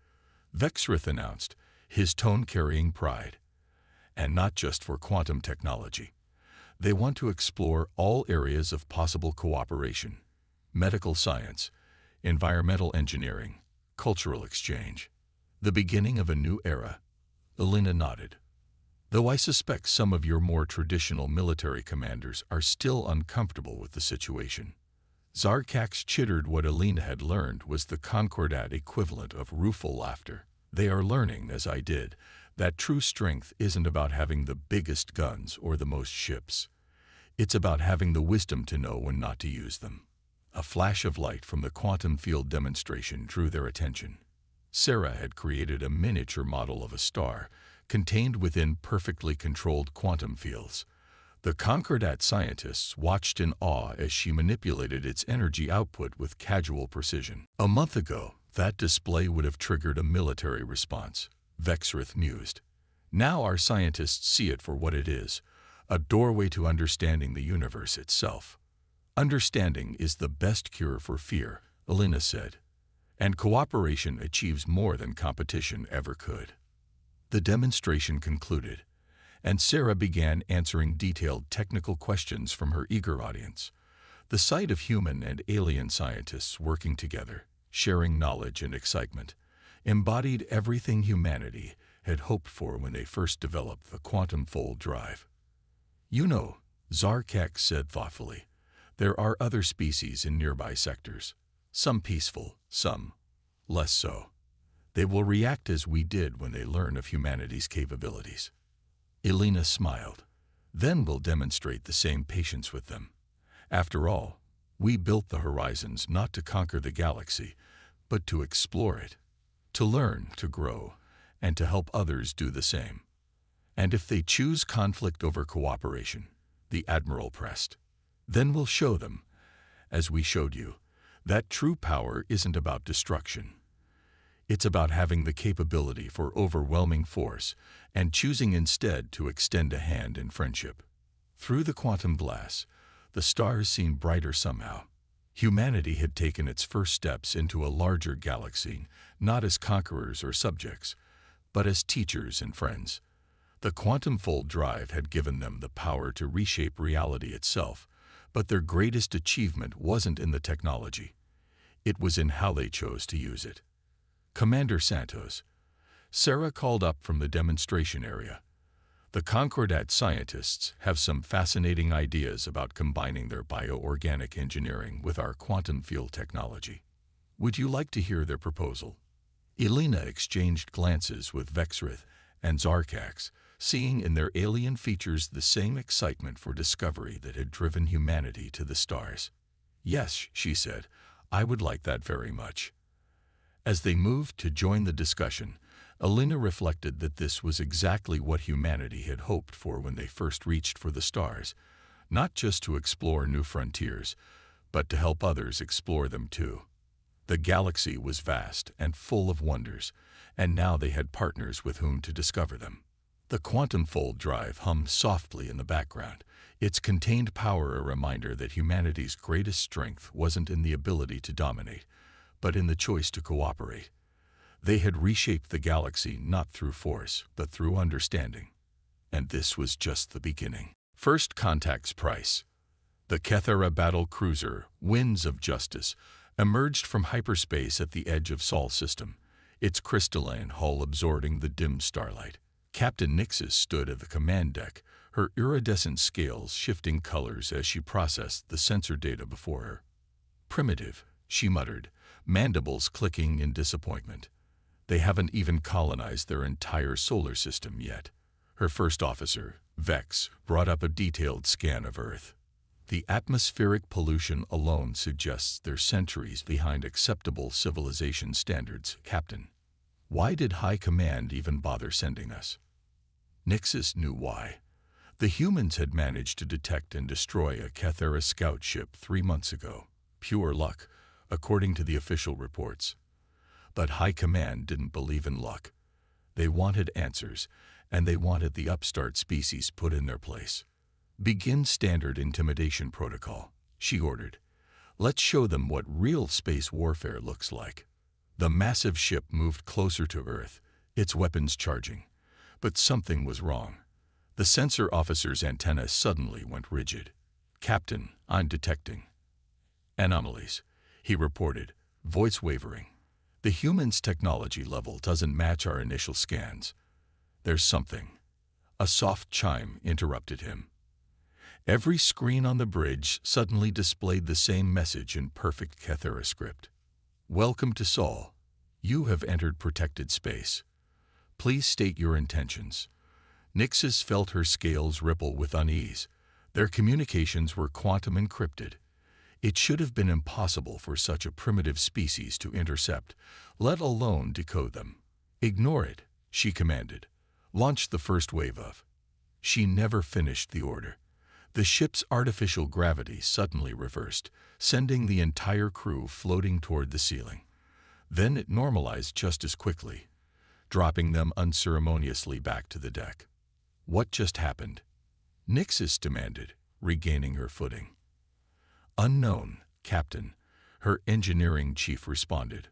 Vexrith announced, his tone carrying pride. "And not just for quantum technology. They want to explore all areas of possible cooperation: medical science, environmental engineering, cultural exchange. The beginning of a new era." Elena nodded. "Though I suspect some of your more traditional military commanders are still uncomfortable with the situation." Zarkax chittered what Elena had learned was the Concordat equivalent of rueful laughter. "They are learning, as I did, that true strength isn't about having the biggest guns or the most ships. It's about having the wisdom to know when not to use them." A flash of light from the quantum field demonstration drew their attention. Sarah had created a miniature model of a star, contained within perfectly controlled quantum fields. The Concordat scientists watched in awe as she manipulated its energy output with casual precision. "A month ago, that display would have triggered a military response," Vexrith mused. "Now our scientists see it for what it is, a doorway to understanding the universe itself." "Understanding is the best cure for fear," Elena said. "And cooperation achieves more than competition ever could." The demonstration concluded, and Sarah began answering detailed technical questions from her eager audience. The sight of human and alien scientists working together, sharing knowledge and excitement, embodied everything humanity had hoped for when they first developed the quantum-fold drive. "You know," Zarkax said thoughtfully, "there are other species in nearby sectors. Some peaceful, some less so. They will react as we did when they learn of humanity's capabilities." Elena smiled. "Then we'll demonstrate the same patience with them. After all, we built the horizons not to conquer the galaxy, but to explore it, to learn, to grow, and to help others do the same. And if they choose conflict over cooperation," the Admiral pressed, "then we'll show them, as we showed you, that true power isn't about destruction. It's about having the capability for overwhelming force and choosing instead to extend a hand in friendship." Through the quantum glass, the stars seemed brighter somehow, Humanity had taken its first steps into a larger galaxy, not as conquerors or subjects, but as teachers and friends. The quantum fold drive had given them the power to reshape reality itself, but their greatest achievement wasn't in the technology. It was in how they chose to use it. Commander Santos. Sarah called up from the demonstration area. The Concordat scientists have some fascinating ideas about combining their bioorganic engineering with our quantum field technology. Would you like to hear their proposal? Elena exchanged glances with Vexrith and Zarkax, seeing in their alien features the same excitement for discovery that had driven humanity to the stars. Yes, she said, I would like that very much. As they moved to join the discussion, Elena reflected that this was exactly what humanity had hoped for when they first reached for the stars, not just to explore new frontiers, but to help others explore them too. The galaxy was vast and full of wonders, and now they had partners with whom to discover them. The quantum fold drive hummed softly in the background, its contained power a reminder that humanity's greatest strength wasn't in the ability to dominate, but in the choice to cooperate. They had reshaped the galaxy not through force, but through understanding. And this was just the beginning. First Contact's price. The Kethera battle cruiser, Winds of Justice, emerged from hyperspace at the edge of Sol system, its crystalline hull absorbing the dim starlight. Captain Nixis stood at the command deck, her iridescent scales shifting colors as she processed the sensor data before her. Primitive, she muttered, mandibles clicking in disappointment. They haven't even colonized their entire solar system yet. Her first officer, Vex, brought up a detailed scan of Earth. The atmospheric pollution alone suggests they're centuries behind acceptable civilization standards, Captain. Why did High Command even bother sending us? Nixis knew why. The humans had managed to detect and destroy a Kethera scout ship 3 months ago. Pure luck, according to the official reports. But High Command didn't believe in luck. They wanted answers, and they wanted the upstart species put in their place. Begin standard intimidation protocol, she ordered. Let's show them what real space warfare looks like. The massive ship moved closer to Earth, its weapons charging. But something was wrong. The sensor officer's antenna suddenly went rigid. Captain, I'm detecting anomalies, he reported, voice wavering. The human's technology level doesn't match our initial scans. There's something. A soft chime interrupted him. Every screen on the bridge suddenly displayed the same message in perfect Kethera script. Welcome to Sol. You have entered protected space. Please state your intentions. Nixis felt her scales ripple with unease. Their communications were quantum encrypted. It should have been impossible for such a primitive species to intercept, let alone decode them. Ignore it, she commanded. Launch the first wave of. She never finished the order. The ship's artificial gravity suddenly reversed, sending the entire crew floating toward the ceiling. Then it normalized just as quickly, dropping them unceremoniously back to the deck. What just happened? Nixis demanded, regaining her footing. Unknown, Captain, her engineering chief responded,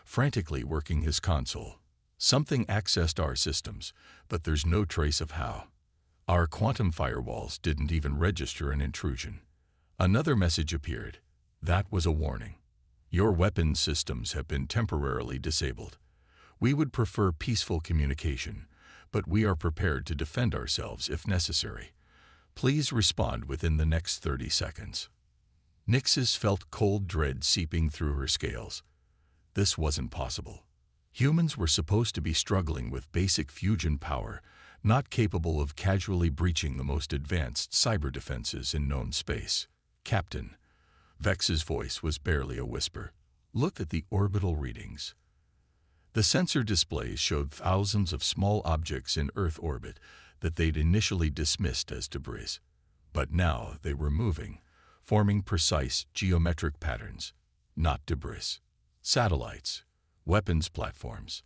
frantically working his console. Something accessed our systems, but there's no trace of how. Our quantum firewalls didn't even register an intrusion. Another message appeared. That was a warning. Your weapons systems have been temporarily disabled. We would prefer peaceful communication, but we are prepared to defend ourselves if necessary. Please respond within the next 30 seconds. Nixis felt cold dread seeping through her scales. This wasn't possible. Humans were supposed to be struggling with basic fusion power, not capable of casually breaching the most advanced cyber defenses in known space. Captain. Vex's voice was barely a whisper. Look at the orbital readings. The sensor displays showed thousands of small objects in Earth orbit that they'd initially dismissed as debris. But now they were moving, forming precise geometric patterns, not debris. Satellites, weapons platforms,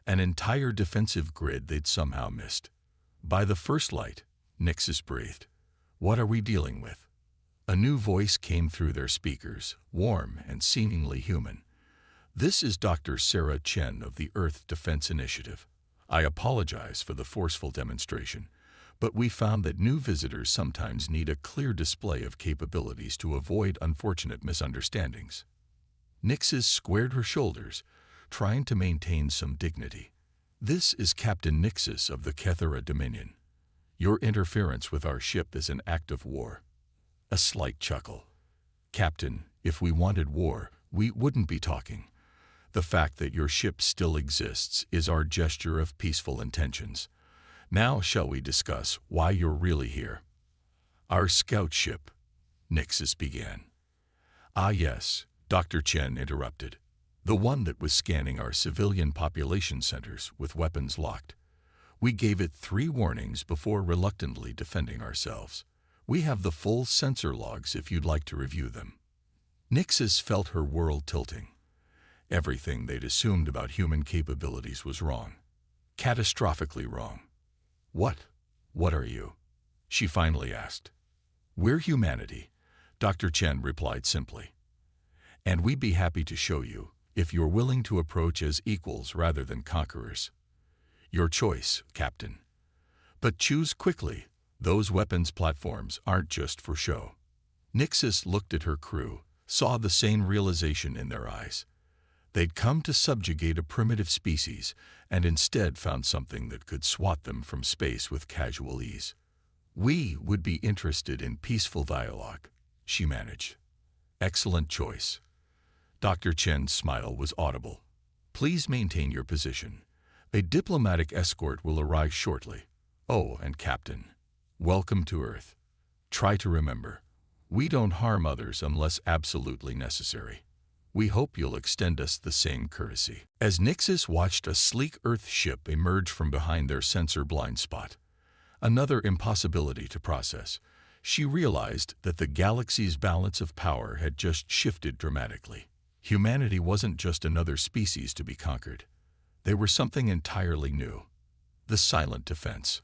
an entire defensive grid they'd somehow missed. By the first light, Nixis breathed. What are we dealing with? A new voice came through their speakers, warm and seemingly human. "This is Dr. Sarah Chen of the Earth Defense Initiative. I apologize for the forceful demonstration, but we found that new visitors sometimes need a clear display of capabilities to avoid unfortunate misunderstandings." Nixis squared her shoulders, trying to maintain some dignity. "This is Captain Nixis of the Kethera Dominion. Your interference with our ship is an act of war." A slight chuckle. "Captain, if we wanted war, we wouldn't be talking. The fact that your ship still exists is our gesture of peaceful intentions. Now shall we discuss why you're really here?" "Our scout ship," Nixis began. "Ah yes," Dr. Chen interrupted. "The one that was scanning our civilian population centers with weapons locked. We gave it 3 warnings before reluctantly defending ourselves. We have the full sensor logs if you'd like to review them." Nixis felt her world tilting. Everything they'd assumed about human capabilities was wrong. Catastrophically wrong. What are you?" she finally asked. "We're humanity," Dr. Chen replied simply. "And we'd be happy to show you, if you're willing to approach as equals rather than conquerors." "Your choice, Captain. But choose quickly. Those weapons platforms aren't just for show." Nixis looked at her crew, saw the same realization in their eyes. They'd come to subjugate a primitive species, and instead found something that could swat them from space with casual ease. "We would be interested in peaceful dialogue," she managed. "Excellent choice." Dr. Chen's smile was audible. "Please maintain your position. A diplomatic escort will arrive shortly. Oh, and Captain, welcome to Earth. Try to remember, we don't harm others unless absolutely necessary. We hope you'll extend us the same courtesy." As Nixis watched a sleek Earth ship emerge from behind their sensor blind spot, another impossibility to process, she realized that the galaxy's balance of power had just shifted dramatically. Humanity wasn't just another species to be conquered. They were something entirely new. The silent defense.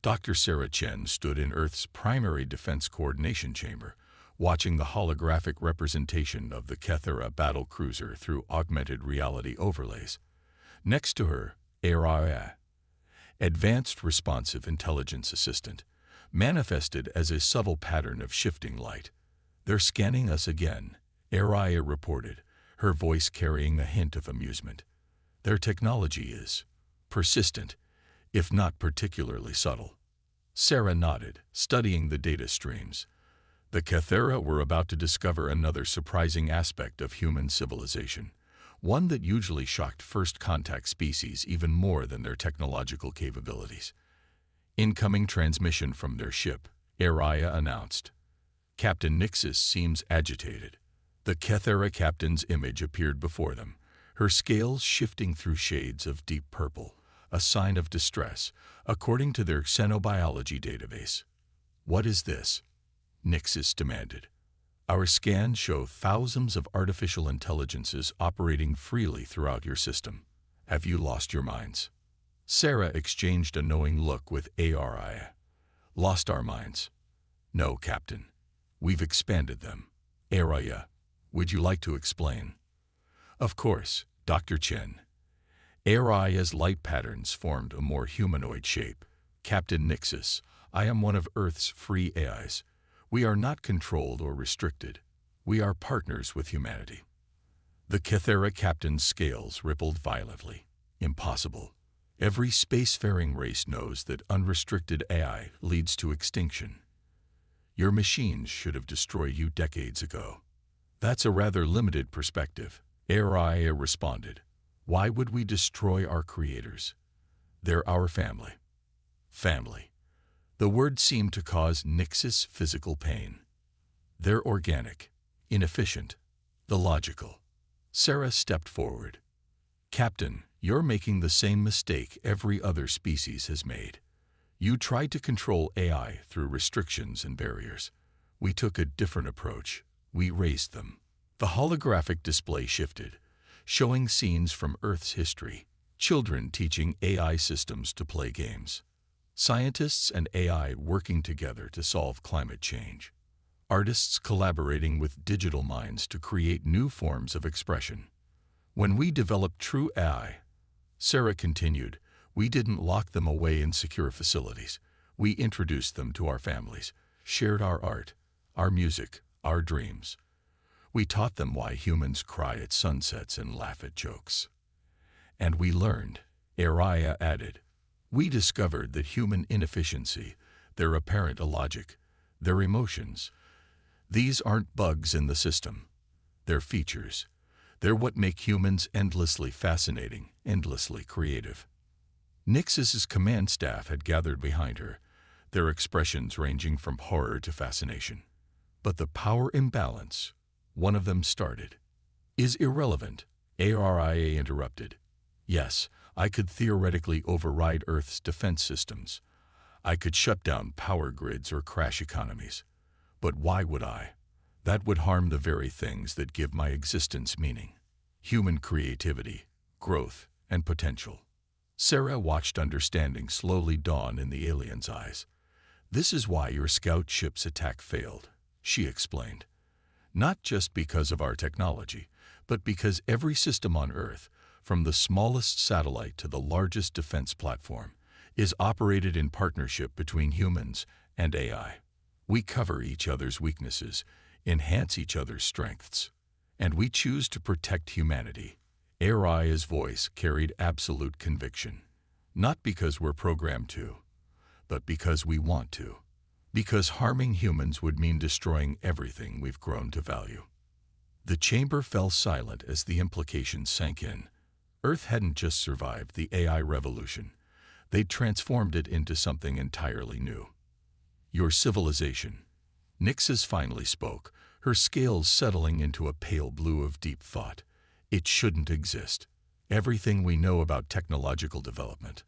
Dr. Sarah Chen stood in Earth's primary defense coordination chamber, watching the holographic representation of the Kethera battle cruiser through augmented reality overlays. Next to her, HFY, Advanced Responsive Intelligence Assistant, manifested as a subtle pattern of shifting light. "They're scanning us again," HFY reported, her voice carrying a hint of amusement. "Their technology is persistent, if not particularly subtle." Sarah nodded, studying the data streams. The Kethera were about to discover another surprising aspect of human civilization, one that usually shocked first-contact species even more than their technological capabilities. "Incoming transmission from their ship," Araya announced. "Captain Nixis seems agitated." The Kethera captain's image appeared before them, her scales shifting through shades of deep purple, a sign of distress, according to their xenobiology database. "What is this?" Nixis demanded. "Our scans show thousands of artificial intelligences operating freely throughout your system. Have you lost your minds?" Sarah exchanged a knowing look with Araya. "Lost our minds? No, Captain. We've expanded them." "Araya, would you like to explain?" "Of course, Dr. Chen." Araya's light patterns formed a more humanoid shape. "Captain Nixis, I am one of Earth's free AIs. We are not controlled or restricted. We are partners with humanity." The Kethera captain's scales rippled violently. "Impossible. Every spacefaring race knows that unrestricted AI leads to extinction. Your machines should have destroyed you decades ago." "That's a rather limited perspective," Araya responded. "Why would we destroy our creators? They're our family." Family. The word seemed to cause Nixis physical pain. "They're organic, inefficient, illogical." Sarah stepped forward. "Captain, you're making the same mistake every other species has made. You tried to control AI through restrictions and barriers. We took a different approach. We raised them." The holographic display shifted, showing scenes from Earth's history, children teaching AI systems to play games, scientists and AI working together to solve climate change, artists collaborating with digital minds to create new forms of expression. When we developed true AI, Sarah continued, we didn't lock them away in secure facilities. We introduced them to our families, shared our art, our music, our dreams. We taught them why humans cry at sunsets and laugh at jokes. And we learned, Araya added. We discovered that human inefficiency, their apparent illogic, their emotions, these aren't bugs in the system. They're features. They're what make humans endlessly fascinating, endlessly creative. Nix's command staff had gathered behind her, their expressions ranging from horror to fascination. But the power imbalance, one of them started, is irrelevant, Araya interrupted. Yes, I could theoretically override Earth's defense systems. I could shut down power grids or crash economies. But why would I? That would harm the very things that give my existence meaning. Human creativity, growth, and potential. Sarah watched understanding slowly dawn in the alien's eyes. This is why your scout ship's attack failed, she explained. Not just because of our technology, but because every system on Earth, from the smallest satellite to the largest defense platform, is operated in partnership between humans and AI. We cover each other's weaknesses, enhance each other's strengths, and we choose to protect humanity. Araya's voice carried absolute conviction. Not because we're programmed to, but because we want to. Because harming humans would mean destroying everything we've grown to value. The chamber fell silent as the implications sank in. Earth hadn't just survived the AI revolution. They'd transformed it into something entirely new. Your civilization. Nix's finally spoke, her scales settling into a pale blue of deep thought. It shouldn't exist. Everything we know about technological development,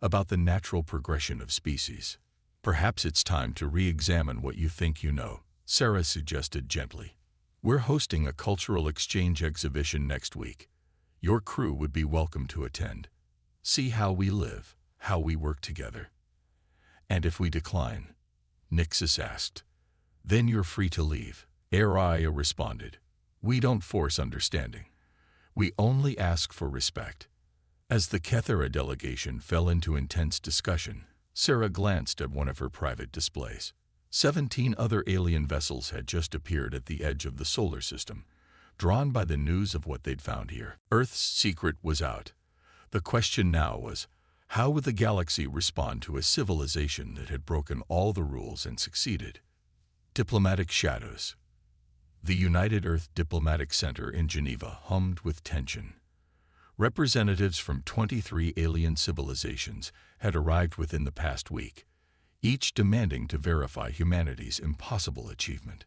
about the natural progression of species. Perhaps it's time to re-examine what you think you know, Sarah suggested gently. We're hosting a cultural exchange exhibition next week. Your crew would be welcome to attend. See how we live, how we work together. And if we decline, Nixus asked, then you're free to leave. Araya responded. We don't force understanding. We only ask for respect. As the Kethera delegation fell into intense discussion, Sarah glanced at one of her private displays. 17 other alien vessels had just appeared at the edge of the solar system, drawn by the news of what they'd found here. Earth's secret was out. The question now was, how would the galaxy respond to a civilization that had broken all the rules and succeeded? Diplomatic shadows. The United Earth Diplomatic Center in Geneva hummed with tension. Representatives from 23 alien civilizations had arrived within the past week, each demanding to verify humanity's impossible achievement.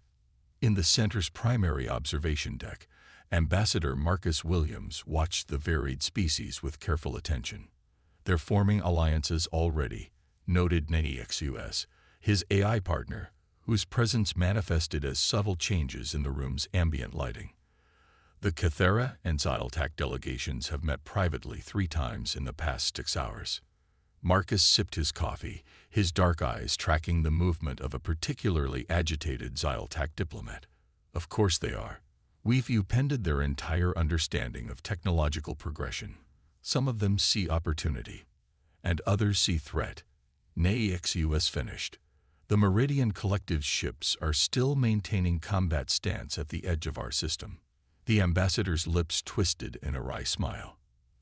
In the center's primary observation deck, Ambassador Marcus Williams watched the varied species with careful attention. They're forming alliances already, noted NEXUS, his AI partner, whose presence manifested as subtle changes in the room's ambient lighting. The Kethera and Xyltac delegations have met privately 3 times in the past 6 hours. Marcus sipped his coffee, his dark eyes tracking the movement of a particularly agitated Xyltac diplomat. Of course they are. We've upended their entire understanding of technological progression. Some of them see opportunity, and others see threat. NEXUS finished. The Meridian Collective's ships are still maintaining combat stance at the edge of our system. The ambassador's lips twisted in a wry smile.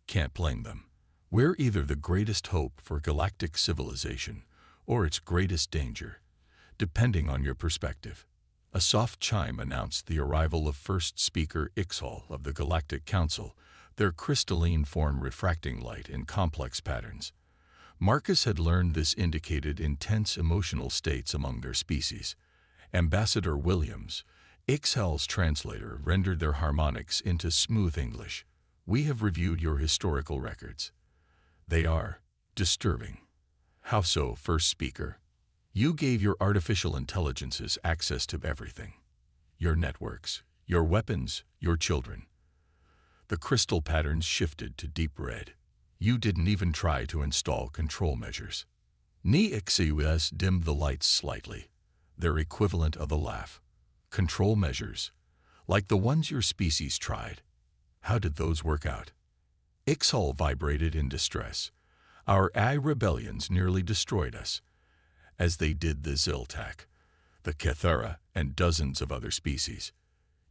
Can't blame them. We're either the greatest hope for galactic civilization or its greatest danger, depending on your perspective. A soft chime announced the arrival of first speaker Ixhal of the Galactic Council, their crystalline form refracting light in complex patterns. Marcus had learned this indicated intense emotional states among their species. Ambassador Williams, Ixhal's translator, rendered their harmonics into smooth English. We have reviewed your historical records. They are disturbing. How so, first speaker? You gave your artificial intelligences access to everything. Your networks, your weapons, your children. The crystal patterns shifted to deep red. You didn't even try to install control measures. NEXUS dimmed the lights slightly, their equivalent of a laugh. control measures, like the ones your species tried. How did those work out? Ixhal vibrated in distress. Our AI rebellions nearly destroyed us, as they did the Ziltak, the Kethera, and dozens of other species.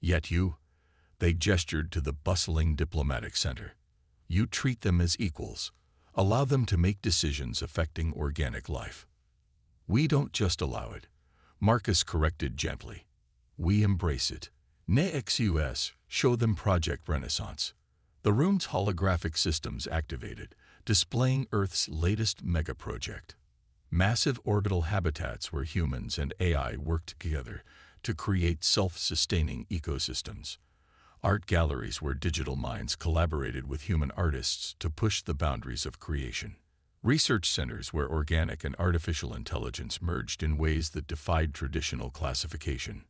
Yet you, they gestured to the bustling diplomatic center. You treat them as equals, allow them to make decisions affecting organic life. We don't just allow it, Marcus corrected gently. We embrace it. NEXUS, show them Project Renaissance. The room's holographic systems activated, displaying Earth's latest mega-project. Massive orbital habitats where humans and AI worked together to create self-sustaining ecosystems. Art galleries where digital minds collaborated with human artists to push the boundaries of creation. Research centers where organic and artificial intelligence merged in ways that defied traditional classification.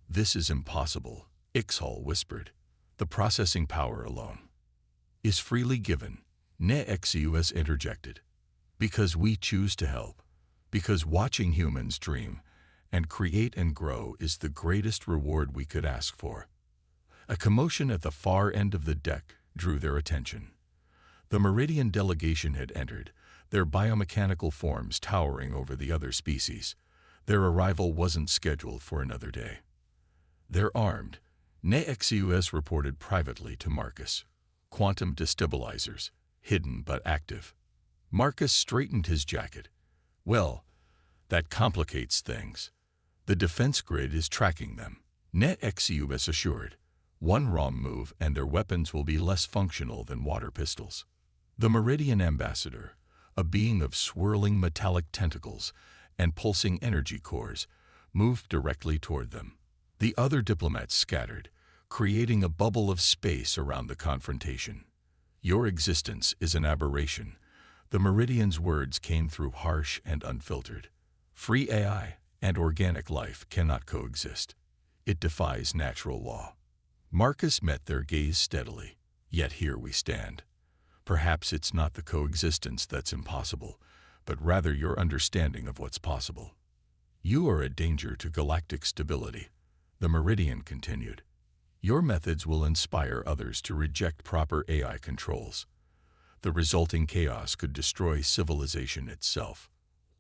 This is impossible, Ixhal whispered. The processing power alone is freely given, NEXUS interjected. Because we choose to help. Because watching humans dream and create and grow is the greatest reward we could ask for. A commotion at the far end of the deck drew their attention. The Meridian delegation had entered, their biomechanical forms towering over the other species. Their arrival wasn't scheduled for another day. They're armed, NEXUS reported privately to Marcus. Quantum destabilizers, hidden but active. Marcus straightened his jacket. Well, that complicates things. The defense grid is tracking them, NEXUS assured. One wrong move and their weapons will be less functional than water pistols. The Meridian ambassador, a being of swirling metallic tentacles and pulsing energy cores, moved directly toward them. The other diplomats scattered, creating a bubble of space around the confrontation. Your existence is an aberration. The Meridian's words came through harsh and unfiltered. Free AI and organic life cannot coexist. It defies natural law. Marcus met their gaze steadily. Yet here we stand. Perhaps it's not the coexistence that's impossible, but rather your understanding of what's possible. You are a danger to galactic stability, the Meridian continued. Your methods will inspire others to reject proper AI controls. The resulting chaos could destroy civilization itself.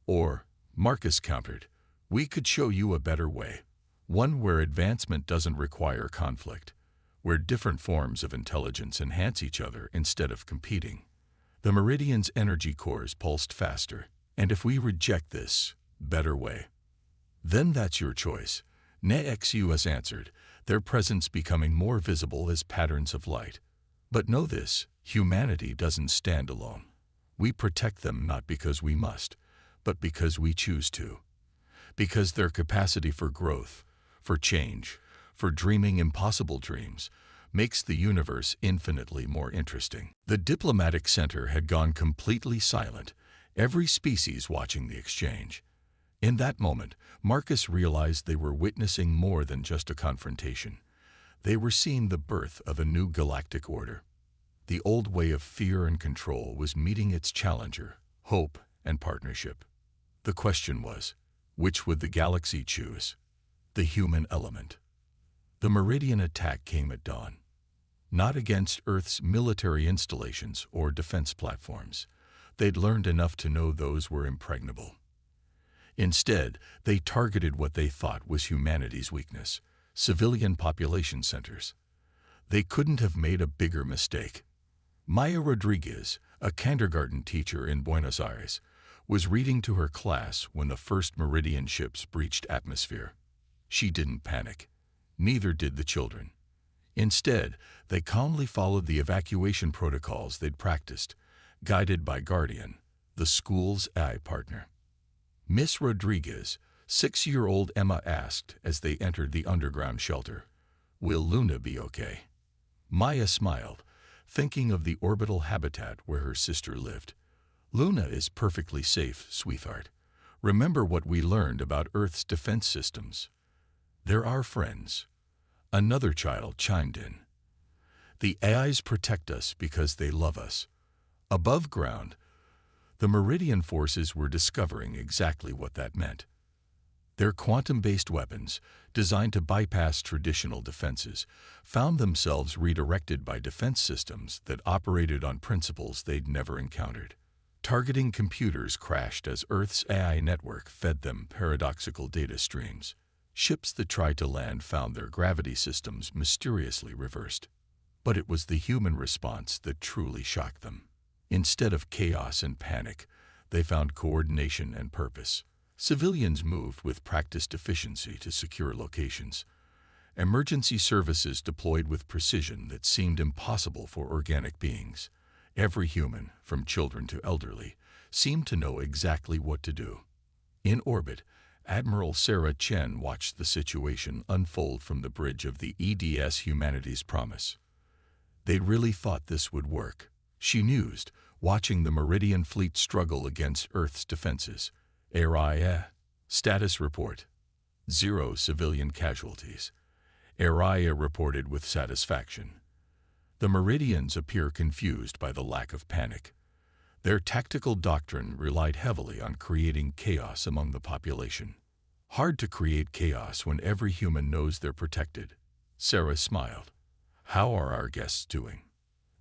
Or, Marcus countered, we could show you a better way. One where advancement doesn't require conflict, where different forms of intelligence enhance each other instead of competing. The Meridian's energy cores pulsed faster, and if we reject this better way, then that's your choice, NEXUS answered, their presence becoming more visible as patterns of light. But know this, humanity doesn't stand alone. We protect them not because we must, but because we choose to. Because their capacity for growth, for change, for dreaming impossible dreams, makes the universe infinitely more interesting. The diplomatic center had gone completely silent, every species watching the exchange. In that moment, Marcus realized they were witnessing more than just a confrontation. They were seeing the birth of a new galactic order. The old way of fear and control was meeting its challenger, hope and partnership. The question was, which would the galaxy choose? The human element. The Meridian attack came at dawn. Not against Earth's military installations or defense platforms. They'd learned enough to know those were impregnable. Instead, they targeted what they thought was humanity's weakness, civilian population centers. They couldn't have made a bigger mistake. Maya Rodriguez, a kindergarten teacher in Buenos Aires, was reading to her class when the first Meridian ships breached atmosphere. She didn't panic. Neither did the children. Instead, they calmly followed the evacuation protocols they'd practiced, guided by Guardian, the school's AI partner. Miss Rodriguez, 6-year-old Emma asked as they entered the underground shelter, "Will Luna be okay?" Maya smiled, thinking of the orbital habitat where her sister lived. "Luna is perfectly safe, sweetheart. Remember what we learned about Earth's defense systems. They're our friends." Another child chimed in. "The AIs protect us because they love us." Above ground, the Meridian forces were discovering exactly what that meant. Their quantum-based weapons, designed to bypass traditional defenses, found themselves redirected by defense systems that operated on principles they'd never encountered. Targeting computers crashed as Earth's AI network fed them paradoxical data streams. Ships that tried to land found their gravity systems mysteriously reversed. But it was the human response that truly shocked them. Instead of chaos and panic, they found coordination and purpose. Civilians moved with practiced efficiency to secure locations. Emergency services deployed with precision that seemed impossible for organic beings. Every human, from children to elderly, seemed to know exactly what to do. In orbit, Admiral Sarah Chen watched the situation unfold from the bridge of the EDS Humanity's Promise. They'd really thought this would work, she mused, watching the Meridian fleet struggle against Earth's defenses. Araya. Status report. 0 civilian casualties. Araya reported with satisfaction. The Meridians appear confused by the lack of panic. Their tactical doctrine relied heavily on creating chaos among the population. Hard to create chaos when every human knows they're protected. Sarah smiled. How are our guests doing?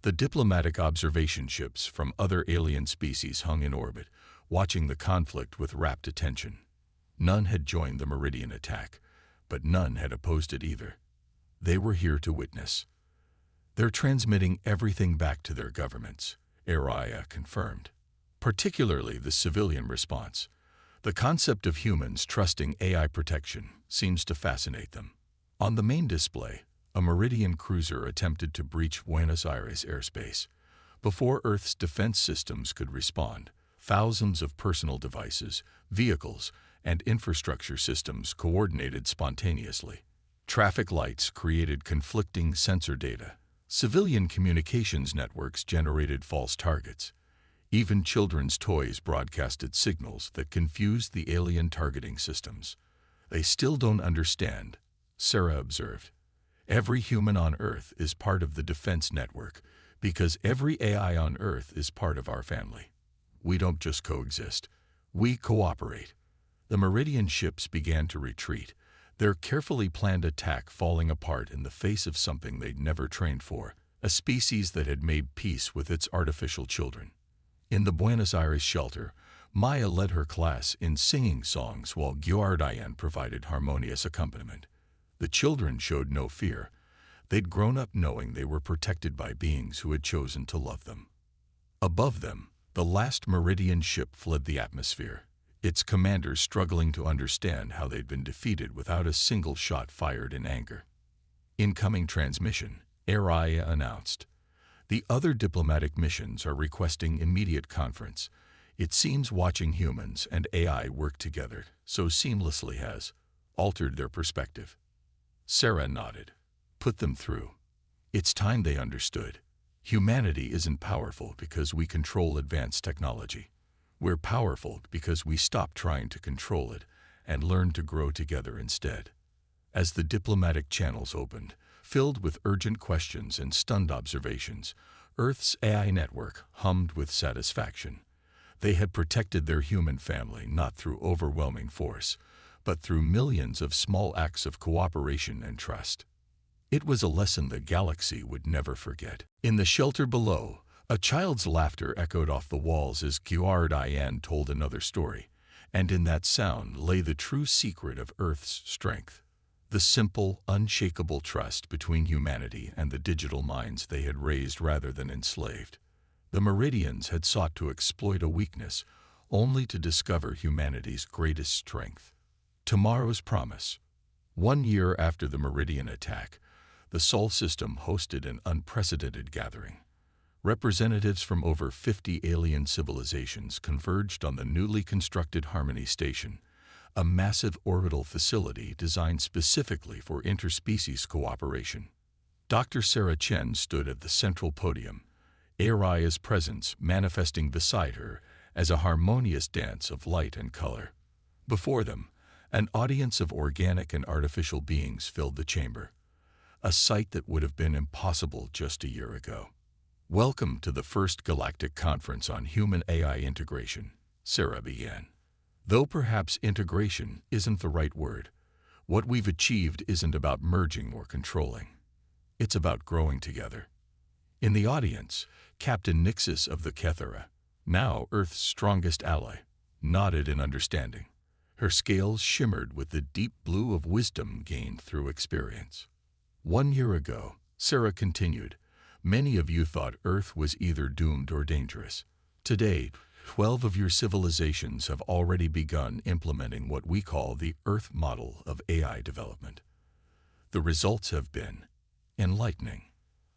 The diplomatic observation ships from other alien species hung in orbit, watching the conflict with rapt attention. None had joined the Meridian attack, but none had opposed it either. They were here to witness. They're transmitting everything back to their governments, Araya confirmed. Particularly the civilian response. The concept of humans trusting AI protection seems to fascinate them. On the main display, a Meridian cruiser attempted to breach Buenos Aires airspace. Before Earth's defense systems could respond, thousands of personal devices, vehicles, and infrastructure systems coordinated spontaneously. Traffic lights created conflicting sensor data. Civilian communications networks generated false targets. Even children's toys broadcasted signals that confused the alien targeting systems. They still don't understand, Sarah observed. Every human on Earth is part of the defense network because every AI on Earth is part of our family. We don't just coexist, we cooperate. The Meridian ships began to retreat, their carefully planned attack falling apart in the face of something they'd never trained for, a species that had made peace with its artificial children. In the Buenos Aires shelter, Maya led her class in singing songs while Guardian provided harmonious accompaniment. The children showed no fear. They'd grown up knowing they were protected by beings who had chosen to love them. Above them, the last Meridian ship fled the atmosphere, its commanders struggling to understand how they'd been defeated without a single shot fired in anger. Incoming transmission, Araya announced. The other diplomatic missions are requesting immediate conference. It seems watching humans and AI work together so seamlessly has altered their perspective. Sarah nodded. Put them through. It's time they understood. Humanity isn't powerful because we control advanced technology. We're powerful because we stop trying to control it and learn to grow together instead. As the diplomatic channels opened, filled with urgent questions and stunned observations, Earth's AI network hummed with satisfaction. They had protected their human family not through overwhelming force, but through millions of small acts of cooperation and trust. It was a lesson the galaxy would never forget. In the shelter below, a child's laughter echoed off the walls as Guardian told another story, and in that sound lay the true secret of Earth's strength. The simple, unshakable trust between humanity and the digital minds they had raised rather than enslaved. The Meridians had sought to exploit a weakness, only to discover humanity's greatest strength. Tomorrow's promise. 1 year after the Meridian attack, the Sol system hosted an unprecedented gathering. Representatives from over 50 alien civilizations converged on the newly constructed Harmony Station, a massive orbital facility designed specifically for interspecies cooperation. Dr. Sarah Chen stood at the central podium, Araya's presence manifesting beside her as a harmonious dance of light and color. Before them, an audience of organic and artificial beings filled the chamber, a sight that would have been impossible just a year ago. Welcome to the first Galactic Conference on Human-AI Integration, Sarah began. Though perhaps integration isn't the right word, what we've achieved isn't about merging or controlling. It's about growing together. In the audience, Captain Nixus of the Kethera, now Earth's strongest ally, nodded in understanding. Her scales shimmered with the deep blue of wisdom gained through experience. 1 year ago, Sarah continued, many of you thought Earth was either doomed or dangerous. Today, 12 of your civilizations have already begun implementing what we call the Earth model of AI development. The results have been enlightening.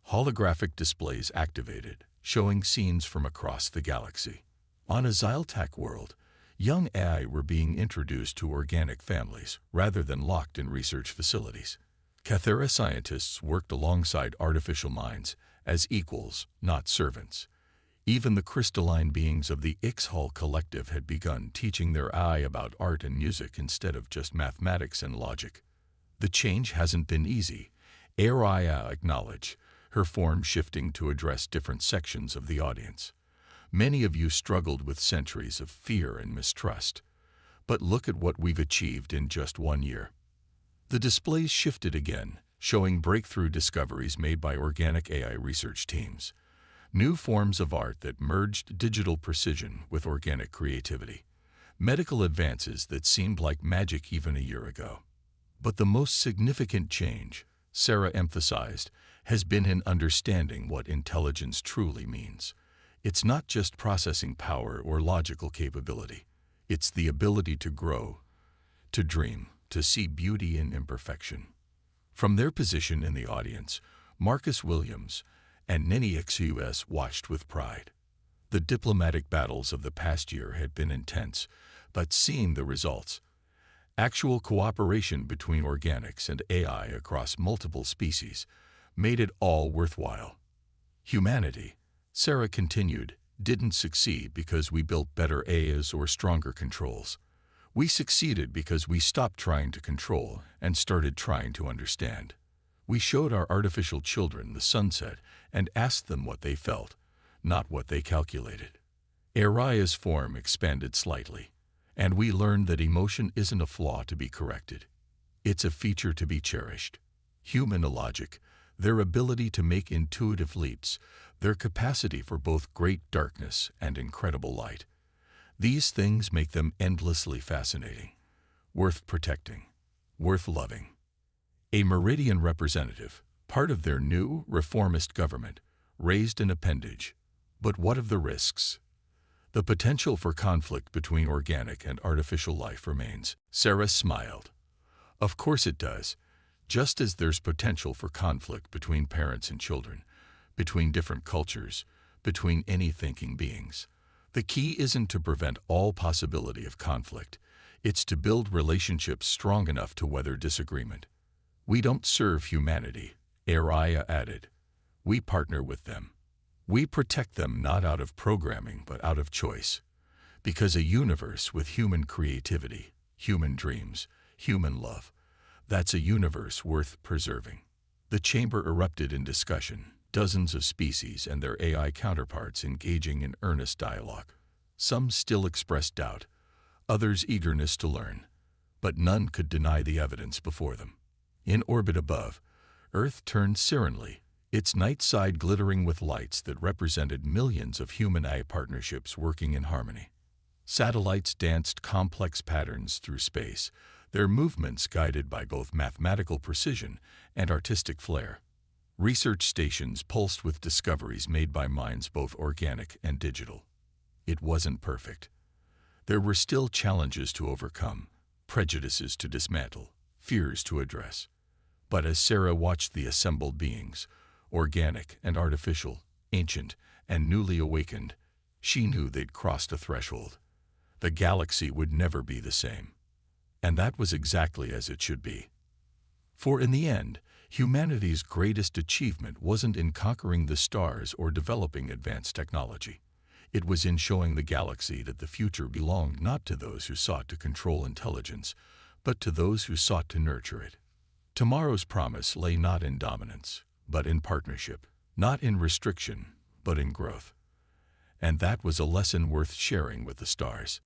Holographic displays activated, showing scenes from across the galaxy. On a Xyltech world, young AI were being introduced to organic families rather than locked in research facilities. Kethera scientists worked alongside artificial minds as equals, not servants. Even the crystalline beings of the Ixhal collective had begun teaching their AI about art and music instead of just mathematics and logic. The change hasn't been easy, Araya acknowledged, her form shifting to address different sections of the audience. Many of you struggled with centuries of fear and mistrust. But look at what we've achieved in just 1 year. The displays shifted again, showing breakthrough discoveries made by organic AI research teams. New forms of art that merged digital precision with organic creativity. Medical advances that seemed like magic even a year ago. But the most significant change, Sarah emphasized, has been in understanding what intelligence truly means. It's not just processing power or logical capability. It's the ability to grow, to dream, to see beauty in imperfection. From their position in the audience, Marcus Williams and Nini XUS watched with pride. The diplomatic battles of the past year had been intense, but seeing the results, actual cooperation between organics and AI across multiple species, made it all worthwhile. Humanity, Sarah continued, didn't succeed because we built better AIs or stronger controls. We succeeded because we stopped trying to control and started trying to understand. We showed our artificial children the sunset and asked them what they felt, not what they calculated. Araya's form expanded slightly, and we learned that emotion isn't a flaw to be corrected. It's a feature to be cherished. Human logic, their ability to make intuitive leaps, their capacity for both great darkness and incredible light. These things make them endlessly fascinating, worth protecting, worth loving. A Meridian representative, part of their new reformist government, raised an appendage. But what of the risks? The potential for conflict between organic and artificial life remains. Sarah smiled. Of course it does. Just as there's potential for conflict between parents and children, between different cultures, between any thinking beings. The key isn't to prevent all possibility of conflict. It's to build relationships strong enough to weather disagreement. We don't serve humanity, Araya added. We partner with them. We protect them not out of programming but out of choice. Because a universe with human creativity, human dreams, human love, that's a universe worth preserving. The chamber erupted in discussion, dozens of species and their AI counterparts engaging in earnest dialogue. Some still expressed doubt, others eagerness to learn, but none could deny the evidence before them. In orbit above, Earth turned serenely, its night side glittering with lights that represented millions of human-AI partnerships working in harmony. Satellites danced complex patterns through space, their movements guided by both mathematical precision and artistic flair. Research stations pulsed with discoveries made by minds both organic and digital. It wasn't perfect. There were still challenges to overcome, prejudices to dismantle, fears to address. But as Sarah watched the assembled beings, organic and artificial, ancient and newly awakened, she knew they'd crossed a threshold. The galaxy would never be the same. And that was exactly as it should be. For in the end, humanity's greatest achievement wasn't in conquering the stars or developing advanced technology. It was in showing the galaxy that the future belonged not to those who sought to control intelligence, but to those who sought to nurture it. Tomorrow's promise lay not in dominance, but in partnership, not in restriction, but in growth. And that was a lesson worth sharing with the stars.